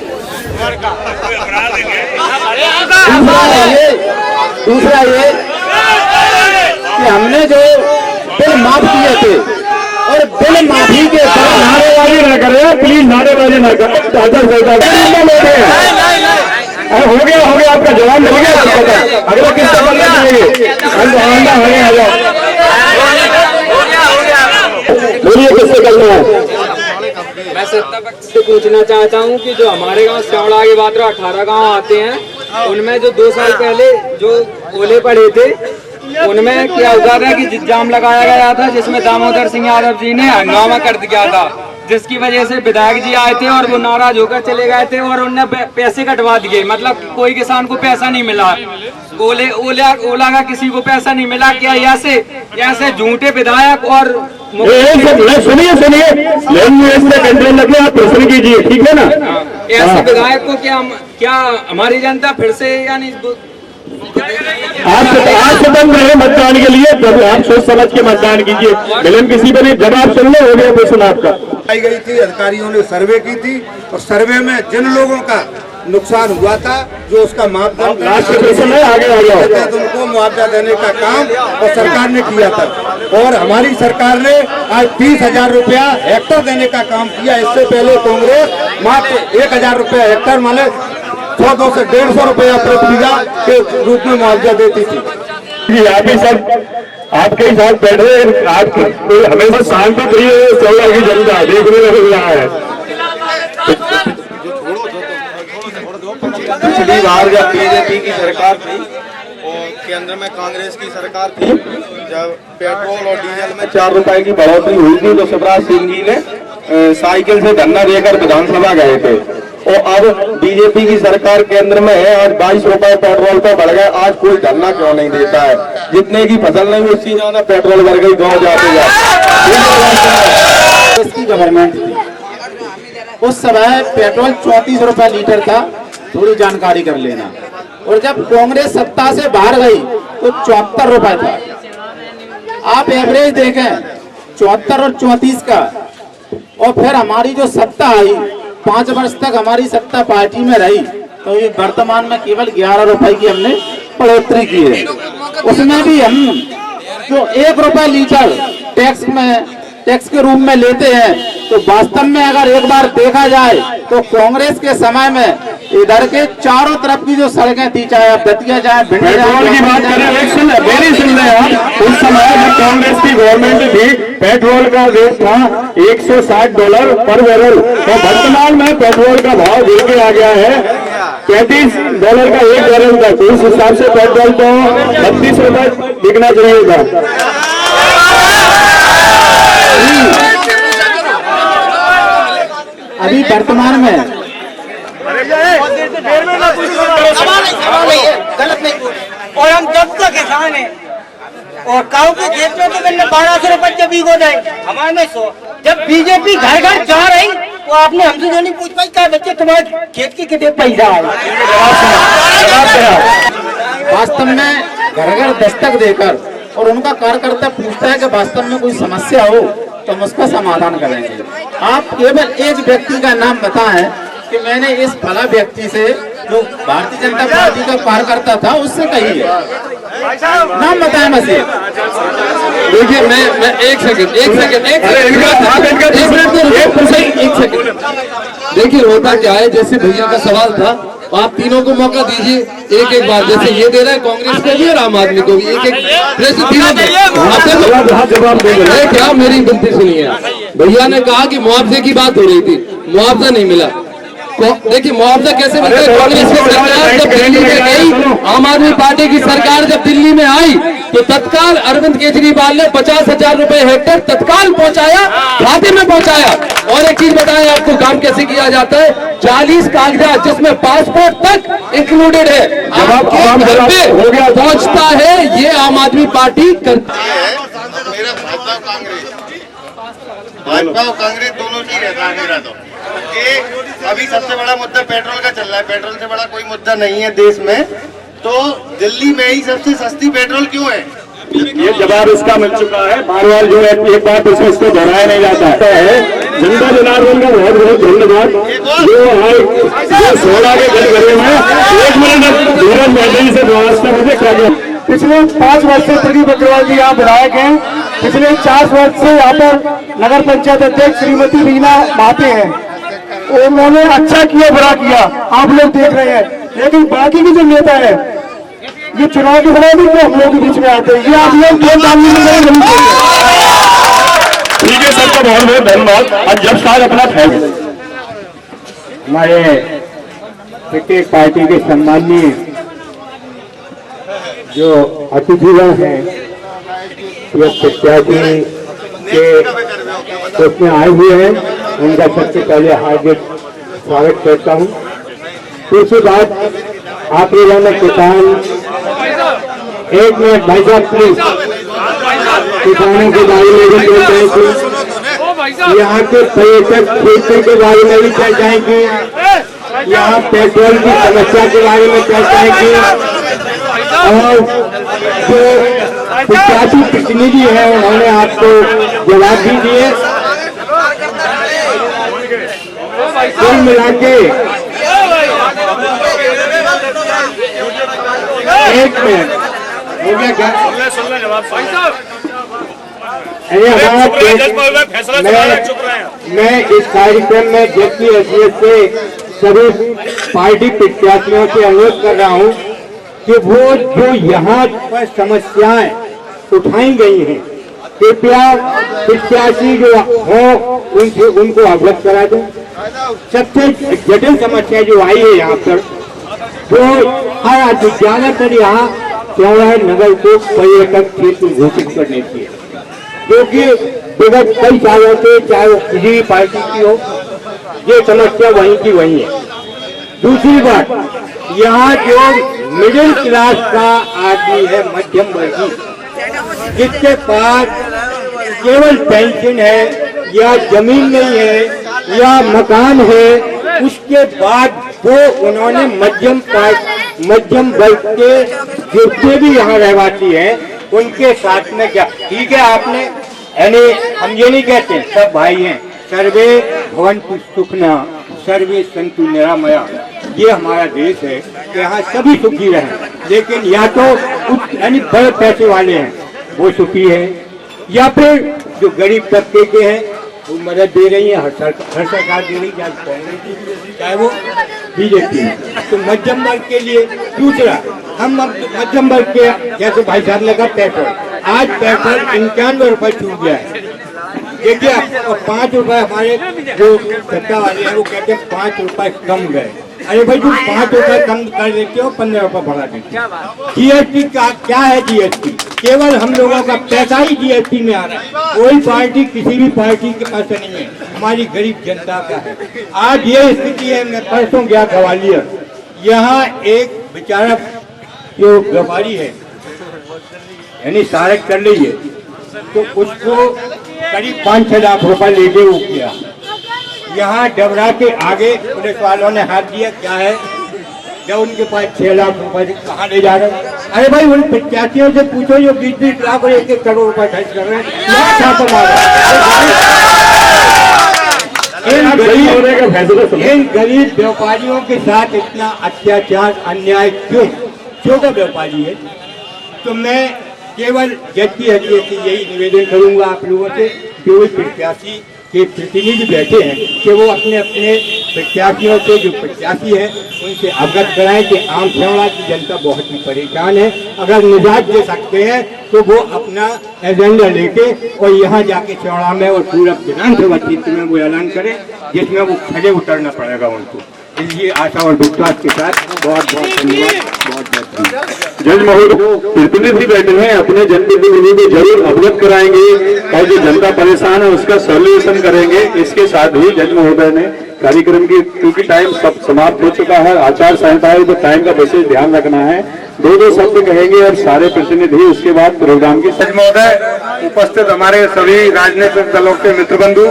दूसरा ये कि हमने जो बिल माफ किए थे और बिल माफी के नारेबाजी न करें प्लीज, नारेबाजी न करें। हो गया आपका जवाब मिल गया। अगला किसका बनना चाहिए? बोलिए किससे करना है? मैं सत्ता पक्ष से पूछना चाहता हूं कि जो हमारे गांव सेवड़ा के बाद 18 गांव आते हैं, उनमें जो 2 साल पहले जो ओले पड़े थे उनमें क्या हुआ था कि जाम लगाया गया था जिसमें दामोदर सिंह यादव जी ने हंगामा कर दिया था, जिसकी वजह से विधायक जी आए थे और वो नाराज होकर चले गए थे और उनने पैसे कटवा दिए। मतलब कोई किसान को पैसा नहीं मिला, ओला का किसी को पैसा नहीं मिला। क्या ऐसे झूठे विधायक और सुनिए कंट्रोल रखिए, आप प्रश्न कीजिए, ठीक है ना। ऐसे विधायक को क्या हमारी जनता फिर से यानी आप स्वतंत्र रहे मतदान के लिए, जब आप सोच समझ के मतदान कीजिए। विलम्ब किसी पर नहीं, जब आप सुन लो हो गया क्वेश्चन आपका। आई गई थी, अधिकारियों ने सर्वे की थी और सर्वे में जिन लोगों का नुकसान हुआ था, जो उसका मापदंड आगे तो उनको मुआवजा देने का काम और सरकार ने किया था। और हमारी सरकार ने आज 30,000 रुपया हेक्टर देने का काम किया। इससे पहले कांग्रेस मात्र 1,000 रुपया हेक्टर माने 100 से 150 रुपया प्रति बीघा के रूप में मुआवजा देती थी। जी आप ही सब आपके ही साथ बैठ रहे, आप हमेशा शांति प्रिय चौड़ा की जनता देखने में मिल रहा है। पिछली बार जब बीजेपी की सरकार थी और केंद्र में कांग्रेस की सरकार थी, जब पेट्रोल और डीजल में 4 रुपए की बढ़ोतरी हुई थी तो शिवराज सिंह जी ने साइकिल से धरना देकर विधानसभा गए थे। और अब बीजेपी की सरकार केंद्र में है, आज 22 रुपए पेट्रोल पे बढ़ गए। आज कोई धरना क्यों नहीं देता है? जितने की फसल नहीं उससे ज्यादा पेट्रोल बढ़ गई गाँव जाते जाते। इसकी गवर्नमेंट उस समय पेट्रोल 34 रुपए लीटर था, थोड़ी जानकारी कर लेना। और जब कांग्रेस सत्ता से बाहर गई तो 74 रुपए था। आप एवरेज देखें 74 और 34 का। और फिर हमारी जो सत्ता आई, 5 वर्ष तक हमारी सत्ता पार्टी में रही, तो ये वर्तमान में केवल 11 रुपए की हमने बढ़ोतरी की है। उसमें भी हम जो 1 रुपए लीटर टैक्स के रूप में लेते हैं, तो वास्तव में अगर एक बार देखा जाए तो कांग्रेस के समय में इधर के चारों तरफ की जो सड़कें थी, चाहे आप दतिया जाए पेट्रोल की बात करें, मेरी सुन रहे हैं। उस समय जब कांग्रेस की गवर्नमेंट थी, पेट्रोल का रेट था $160 पर बैरल। तो वर्तमान में पेट्रोल का भाव गिर के आ गया है $35 का 1 बैरल था। तो उस हिसाब से पेट्रोल तो 32 रुपए बिकना चाहिए था। अभी वर्तमान में गलत नहीं बोले। और हम जब तक किसान है और गाँव के खेत में तो मैंने 1200 रुपए जब हो जाए हमारे में 100। जब बीजेपी घर घर जा रही तो आपने हमसे जो नहीं पूछ पाई क्या बच्चे तुम्हारे खेत के कितने पैसा आए। वास्तव में घर घर दस्तक देकर और उनका कार्यकर्ता पूछता है कि वास्तव में कोई समस्या हो तो हम उसका समाधान करेंगे। आप केवल एक व्यक्ति का नाम बताएं कि मैंने इस फला व्यक्ति से, जो भारतीय जनता पार्टी का कार्यकर्ता था, उससे कही है, नाम बताएं मसे। देखिए मैं एक सेकंड देखिए होता क्या है, जैसे भैया का सवाल था, आप तीनों को मौका दीजिए एक बार। जैसे ये दे रहा है कांग्रेस को भी और आम आदमी को भी एक जवाब दे। क्या मेरी विनती सुनिए, भैया ने कहा कि मुआवजे की बात हो रही थी, मुआवजा नहीं मिला। देखिए मुआवजा कैसे मिलता है? कांग्रेस की सरकार जब दिल्ली में गई, आम आदमी पार्टी की सरकार जब दिल्ली में आई तो तत्काल अरविंद केजरीवाल ने 50,000 रुपए हेक्टर तत्काल पहुंचाया, खाते में पहुंचाया। और एक चीज बताएं आपको काम कैसे किया जाता है, 40 कागजात जिसमें पासपोर्ट तक इंक्लूडेड है, आपके घर पे पहुंचता है। ये आम आदमी पार्टी करती है। भाजपा और कांग्रेस दोनों की रहता है मेरा तो। कि अभी सबसे बड़ा मुद्दा पेट्रोल का चल रहा है, पेट्रोल से बड़ा कोई मुद्दा नहीं है देश में। तो दिल्ली में ही सबसे सस्ती पेट्रोल क्यों है? ये जवाब इसका मिल चुका है। बार बार जो है एक बात इसको दोहराया नहीं जाता है। जनता जनार्दन का बहुत बहुत धन्यवाद। जो सोडा के गड़बड़े में 1 मिनट धीरज मैदानी से व्यवस्था मुझे कर। पिछले 5 वर्ष से प्रदीप अग्रवाल जी यहाँ विधायक हैं। पिछले 4 वर्ष से यहाँ पर नगर पंचायत अध्यक्ष श्रीमती रीना महाते हैं। उन्होंने अच्छा किया, बुरा किया, आप लोग देख रहे हैं। लेकिन बाकी के जो नेता है, ये चुनाव के समय भी हम लोग के बीच में आते हैं, ये आप लोग वोट डालने में नहीं चाहिए। ठीक है सबका बहुत बहुत धन्यवाद। अब जब साल अपना फैसला हमारे प्रत्येक पार्टी के सम्माननीय जो अतिथिगण हैं ये प्रत्याशी के उसमें आए हुए हैं, उनका सबसे पहले हार्दिक स्वागत करता हूँ। दूसरी बात, आप लोगों किसान, एक मिनट भाई साहब प्लीज, किसानों के बारे में भी चर्चाएं, यहाँ के पर्यटक क्षेत्र के बारे में भी चर्चाएं की, यहाँ पेट्रोल की समस्या के बारे में चर्चाएं की, और जो प्रत्याशी प्रतिनिधि है उन्होंने आपको जवाब भी दिए। कुल मिला के एक मिनट हो गया क्या? मैं इस कार्यक्रम में जज की हैसियत से सभी पार्टी प्रत्याशियों से अनुरोध कर रहा हूं कि वो जो यहाँ पर समस्याएं उठाई गई हैं, कृपया प्रत्याशी जो हो उनसे उनको अवगत करा दें। सबसे जटिल समस्या जो आई है यहाँ पर, वो हर ज्यादातर यहाँ चौराहा नगर को पर्यटक क्षेत्र घोषित करने की, क्योंकि विगत कई सालों से चाहे वो किसी भी पार्टी की हो, ये समस्या वहीं की वहीं है। दूसरी बात, यहाँ जो मिडिल क्लास का आदमी है, मध्यम वर्गीय, जिसके पास केवल पेंशन है या जमीन नहीं है या मकान है, उसके बाद वो उन्होंने मध्यम वर्ग के जितने भी यहाँ रहवासी हैं उनके साथ में क्या, ठीक है आपने, यानी हम ये नहीं कहते सब भाई हैं, सर्वे भवन्तु सुखिनः सर्वे सन्तु निरामया, ये हमारा देश है कि यहाँ सभी सुखी रहें, लेकिन या तो यानी बड़े पैसे वाले हैं वो सुखी है, या फिर जो गरीब तबके के हैं वो मदद दे रही है, हर सरकार दे रही है, चाहे कांग्रेस की चाहे वो बीजेपी है, तो मध्यम वर्ग के लिए। दूसरा, हम मध्यम वर्ग के, जैसे भाई साहब ने कहा पेट्रोल, आज पेट्रोल 95 रुपए छूट गया है। देखिए, 5 रुपए हमारे जो सत्ता वाले हैं वो कहते हैं 5 रुपए कम गए। अरे भाई, तुम 5 रुपए कम कर देते हो, 15 रुपए बढ़ा देते हो। जीएसटी का क्या है? जीएसटी केवल हम लोगों का पैसा ही जीएसटी में आ रहा है, कोई पार्टी किसी भी पार्टी के पास नहीं है, हमारी गरीब जनता का है। आज ये स्थिति है, मैं परसों गया ग्वालियर, यहाँ एक बेचारा जो व्यापारी है, यानी सारक कर रही है, तो उसको करीब 5-6 लाख रुपए लेके वो किया। यहाँ डबरा के आगे पुलिस वालों ने हाथ दिया, क्या है, जब उनके पास 6 लाख रुपए कहाँ ले जा रहे हैं? अरे भाई, उन प्रत्याशियों से पूछो जो 20-20 लाख और 1-1 करोड़ रुपए खर्च कर रहे हैं, इन गरीब व्यापारियों के साथ इतना अत्याचार अन्याय क्यों? छोटा व्यापारी है। तो मैं केवल जज की हैसियत से यही निवेदन करूंगा आप लोगों से, जो भी प्रत्याशी के प्रतिनिधि बैठे हैं कि वो अपने अपने प्रत्याशियों से, जो प्रत्याशी है उनसे अवगत कराएं कि आम सेवड़ा की जनता बहुत ही परेशान है। अगर निजात दे सकते हैं तो वो अपना एजेंडा लेके और यहाँ जाके सेवड़ा में और पूरा विधानसभा क्षेत्र में वो ऐलान करें, जिसमें वो खड़े उतरना पड़ेगा उनको। इसलिए आशा और विश्वास के साथ बहुत बहुत धन्यवाद, बहुत बहुत जज महोदय प्रतिनिधि बैठे हैं, अपने जनप्रतिनिधि को जरूर अवगत कराएंगे और जो जनता परेशान है उसका सॉल्यूशन करेंगे। इसके साथ ही जज महोदय ने कार्यक्रम की, क्योंकि टाइम सब समाप्त हो चुका है, आचार संहिता है, तो टाइम का विशेष ध्यान रखना है। 2-2 शब्द कहेंगे और सारे प्रतिनिधि उसके बाद प्रोग्राम की। जज महोदय, उपस्थित हमारे सभी राजनीतिक दलों के मित्र बंधु,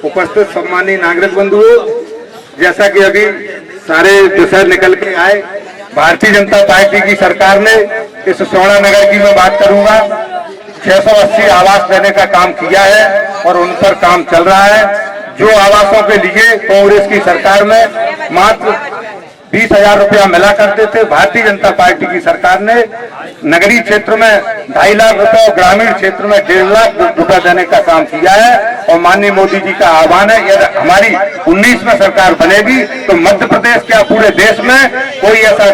उपस्थित सम्मानीय नागरिक बंधु, जैसा कि अभी सारे विषय निकल के आए, भारतीय जनता पार्टी की सरकार ने इस सोना नगर की मैं बात करूंगा, 680 आवास देने का काम किया है और उन पर काम चल रहा है। जो आवासों के लिए कांग्रेस की सरकार में मात्र 20,000 रुपया मिला करते थे, भारतीय जनता पार्टी की सरकार ने नगरीय क्षेत्र में 2.5 लाख रुपए और ग्रामीण क्षेत्र में 1.5 लाख रुपए देने का काम किया है। और माननीय मोदी जी का आह्वान है, यदि हमारी 19 में सरकार बनेगी तो मध्य प्रदेश क्या पूरे देश में कोई ऐसा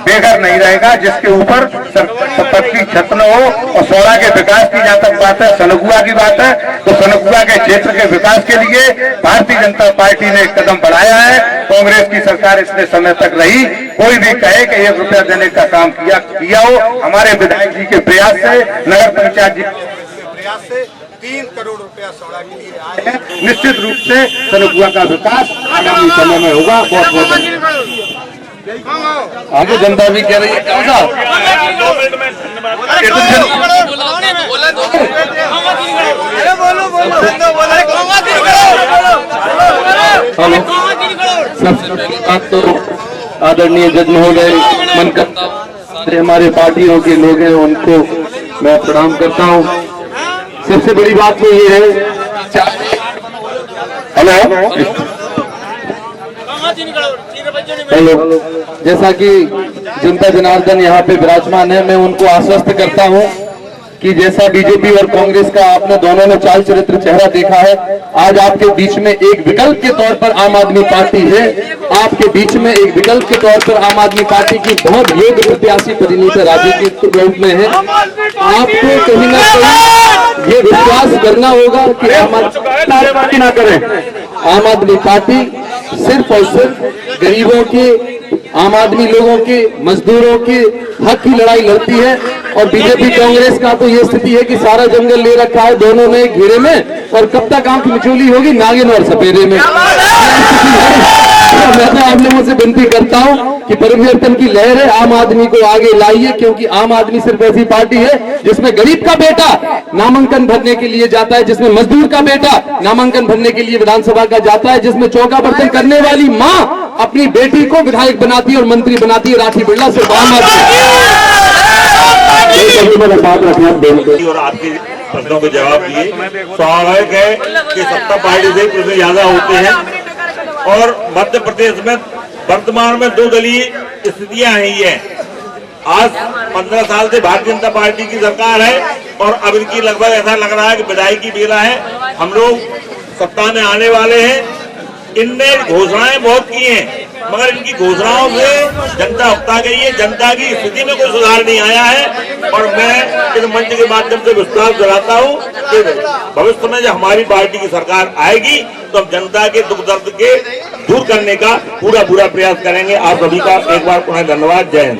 बेघर नहीं रहेगा जिसके ऊपर संपत्ति छत न हो। और सोड़ा के विकास की जहाँ तक बात है, सनगुआ की बात है, तो तो सनकुआ के क्षेत्र के विकास के लिए भारतीय जनता पार्टी ने एक कदम बढ़ाया है। कांग्रेस की सरकार इतने समय तक रही, कोई भी कहे कि 1 रुपया देने का काम किया हो, हमारे विधायक जी के प्रयास से, नगर पंचायत जी के प्रयास से 3 करोड़ रुपया सौड़ा के लिए आए हैं। निश्चित रूप से सनकुआ का विकास आगामी समय में होगा। बहुत बहुत आगे जनता भी कह रही है कौन सा तो आदरणीय जज महोदय मनकर हमारे पार्टियों के लोग हैं, उनको मैं प्रणाम करता हूँ। सबसे बड़ी बात तो ये है, हेलो, जैसा कि जनता जनार्दन यहाँ पे विराजमान है, मैं उनको आश्वस्त करता हूँ कि जैसा बीजेपी और कांग्रेस का आपने दोनों ने चाल चरित्र चेहरा देखा है, आज आपके बीच में एक विकल्प के तौर पर आम आदमी पार्टी है। आपके बीच में एक विकल्प के तौर पर आम आदमी पार्टी की बहुत योग्य प्रत्याशी परिणीत राजे के रूप में है। आपको कहीं ना कहीं ये विश्वास करना होगा कि आम आदमी पार्टी ना करें। आम आदमी पार्टी सिर्फ और सिर्फ गरीबों के, आम आदमी लोगों के, मजदूरों के हक की लड़ाई लड़ती है। और बीजेपी कांग्रेस का तो ये स्थिति है कि सारा जंगल ले रखा है दोनों ने घेरे में, और कब तक आंख मिचोली होगी नागिन और सपेरे में। मैं तो आप लोगों से विनती करता हूं कि परिवर्तन की लहर है, आम आदमी को आगे लाइए, क्योंकि आम आदमी सिर्फ ऐसी पार्टी है जिसमें गरीब का बेटा नामांकन भरने के लिए जाता है, जिसमें मजदूर का बेटा नामांकन भरने के लिए विधानसभा का जाता है, जिसमें चौका बर्तन करने वाली माँ अपनी बेटी को विधायक बनाती है और मंत्री बनाती है। राठी बिरला सिर्फ आम बात रखना बेनती और आपके प्रश्नों के जवाब दिए। स्वाभाविक है कि सत्ता पार्टी से प्रश्न ज्यादा होते हैं, और मध्य प्रदेश में वर्तमान में 2 दलीय स्थितियां हैं। ये आज 15 साल से भारतीय जनता पार्टी की सरकार है, और अब इनकी लगभग ऐसा लग रहा है कि विदाई की बेला है। हम लोग सत्ता में आने वाले हैं। इनने घोषणाएं बहुत की हैं, मगर इनकी घोषणाओं से जनता उकता गई है। जनता की स्थिति में कोई सुधार नहीं आया है। और मैं इस मंच के माध्यम से विश्वास दिलाता हूं कि भविष्य में जब हमारी पार्टी की सरकार आएगी तो हम जनता के दुख दर्द के दूर करने का पूरा प्रयास करेंगे। आप सभी का एक बार पुनः धन्यवाद। जय हिंद।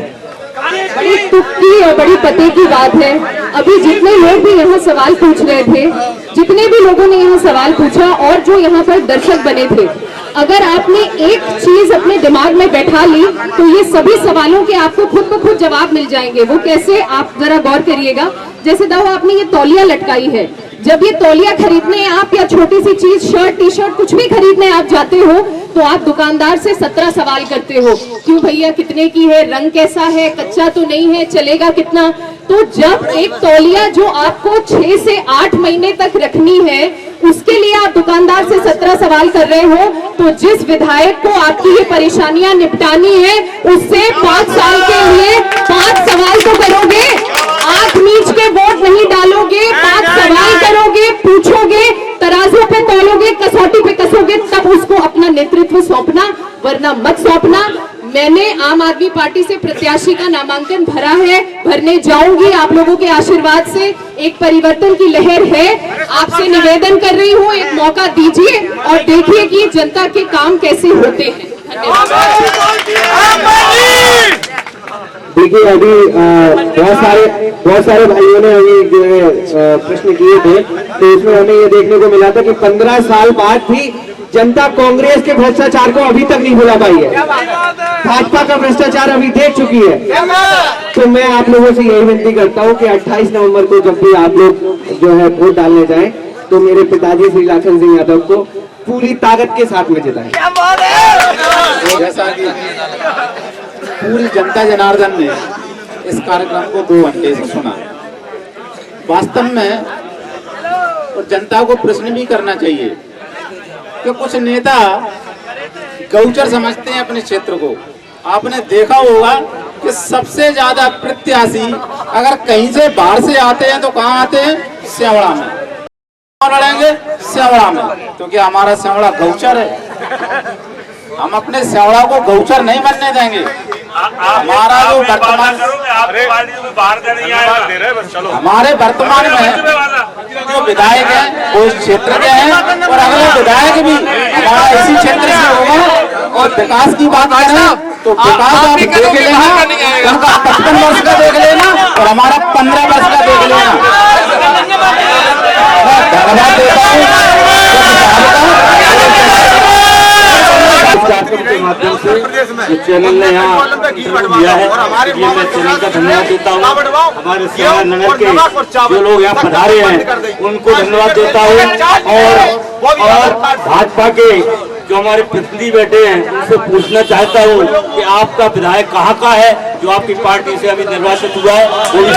बड़ी दुख की और बड़ी पते की बात है, अभी जितने लोग भी यहाँ सवाल पूछ रहे थे, जितने भी लोगों ने यहाँ सवाल पूछा और जो यहाँ पर दर्शक बने थे, अगर आपने एक चीज अपने दिमाग में बैठा ली तो ये सभी सवालों के आपको खुद ब खुद जवाब मिल जाएंगे। वो कैसे, आप जरा गौर करिएगा। जैसे दाऊ आपने ये तौलिया लटकाई है, जब ये तौलिया खरीदने आप या छोटी सी चीज शर्ट टी शर्ट कुछ भी खरीदने आप जाते हो तो आप दुकानदार से 17 सवाल करते हो, क्यों भैया कितने की है, रंग कैसा है, कच्चा तो नहीं है, चलेगा कितना। तो जब एक तौलिया जो आपको 6 से 8 महीने तक रखनी है उसके लिए आप दुकानदार से 17 सवाल कर रहे हो, तो जिस विधायक को आपकी ये परेशानियां निपटानी है उससे 5 साल के लिए 5 सवाल तो करोगे, आंख मीच के वोट नहीं डालोगे, 5 सवाल करोगे, पूछोगे, तराजू पे तोलोगे, कसौटी पे कसोगे, तब उसको अपना नेतृत्व सौंपना, वरना मत सौंपना। मैंने आम आदमी पार्टी से प्रत्याशी का नामांकन भरा है, भरने जाऊंगी। आप लोगों के आशीर्वाद से एक परिवर्तन की लहर है। आपसे निवेदन कर रही हूँ, एक मौका दीजिए और देखिए कि जनता के काम कैसे होते हैं। देखिए अभी बहुत सारे भाइयों ने अभी जो है प्रश्न किए थे, तो इसमें हमें ये देखने को मिला था कि 15 साल बाद भी जनता कांग्रेस के भ्रष्टाचार को अभी तक नहीं भुला पाई है, भाजपा का भ्रष्टाचार अभी देख चुकी है। तो मैं आप लोगों से यही विनती करता हूं कि 28 नवंबर को जब भी आप लोग जो है वोट डालने जाएं तो मेरे पिताजी श्री लाखन सिंह यादव को पूरी ताकत के साथ में जिताएं। जैसा कि पूरी जनता जनार्दन ने इस कार्यक्रम को 2 घंटे से सुना, वास्तव में और जनता को प्रश्न भी करना चाहिए कि कुछ नेता गौचर समझते हैं अपने क्षेत्र को। आपने देखा होगा कि सबसे ज्यादा प्रत्याशी अगर कहीं से बाहर से आते हैं तो कहाँ आते हैं, स्यावड़ा में। लड़ेंगे स्यावड़ा में, क्योंकि हमारा स्यावड़ा गौचर है। हम अपने स्यावड़ा को गौचर नहीं बनने देंगे। हमारा जो वर्तमान हमारे वर्तमान में जो विधायक है वो इस क्षेत्र के हैं और अगले विधायक भी हमारा इसी क्षेत्र से होगा। और विकास की बात करें तो विकास आप देख लेना, उनका 55 वर्ष का देख लेना और हमारा 15 वर्ष का देख लेना। धन्यवाद देता हूँ इस कार्यक्रम के माध्यम से इस चैनल ने यहाँ दिया है, ये मैं चैनल का धन्यवाद देता हूँ। हमारे सिवान नगर के जो लोग यहाँ पधारे हैं उनको धन्यवाद देता हूँ। और भाजपा के जो हमारे प्रतिनिधि बैठे हैं उनसे पूछना चाहता हूँ कि आपका विधायक कहाँ का है जो आपकी पार्टी से अभी निर्वाचित हुआ है, वो भी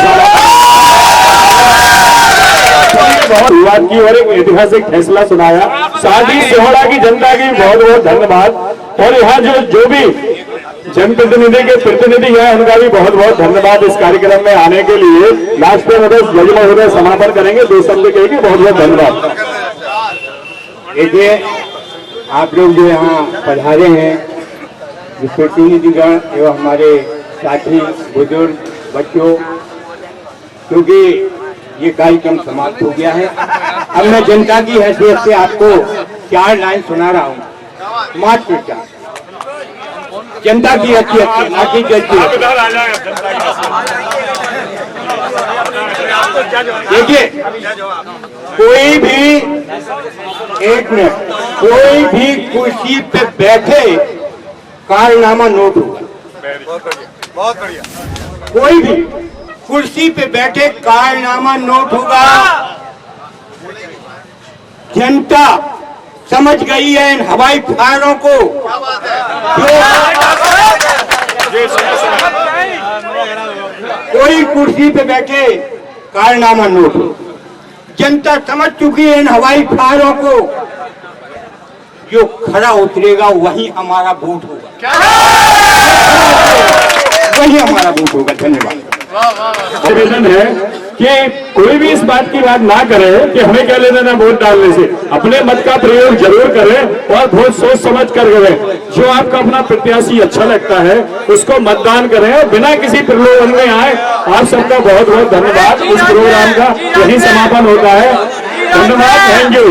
बहुत विवाद की और एक ऐतिहासिक फैसला सुनाया। साथ ही सिहोड़ा की जनता की बहुत बहुत धन्यवाद। और यहाँ जो भी जनप्रतिनिधि के प्रतिनिधि हैं उनका भी बहुत बहुत धन्यवाद इस कार्यक्रम में आने के लिए। लास्ट में जज महोदय समापन करेंगे, 2 शब्द कहेंगे। बहुत बहुत धन्यवाद। देखिए, आप लोग जो यहाँ पधारे हैं, जो प्रतिनिधिगण एवं हमारे साथी बुजुर्ग बच्चों, क्योंकि ये कार्यक्रम समाप्त हो गया है, अब मैं जनता की हैसियत से आपको 4 लाइन सुना रहा हूँ, मात्र 4। जनता की हैसियत से, ना कि जज की। देखिए, कोई भी, 1 मिनट, कोई भी कुर्सी पे बैठे कारनामा नोट होगा। बहुत बढ़िया। कोई भी कुर्सी पे बैठे कारनामा नोट होगा। जनता समझ गई है इन हवाई फायरों को, कोई कुर्सी पे बैठे कारनामा नोट हो। जनता समझ चुकी है इन हवाई फायरों को, जो खरा उतरेगा वही हमारा वोट होगा, वही हमारा वोट होगा। धन्यवाद। निवेदन है कि कोई भी इस बात की बात ना करे कि हमें क्या लेना वोट डालने से। अपने मत का प्रयोग जरूर करें और बहुत सोच समझ कर करें। जो आपका अपना प्रत्याशी अच्छा लगता है उसको मतदान करें और बिना किसी प्रलोभन में आए। आप सबका बहुत बहुत धन्यवाद। इस प्रोग्राम का यही समापन होता है। धन्यवाद। Thank you.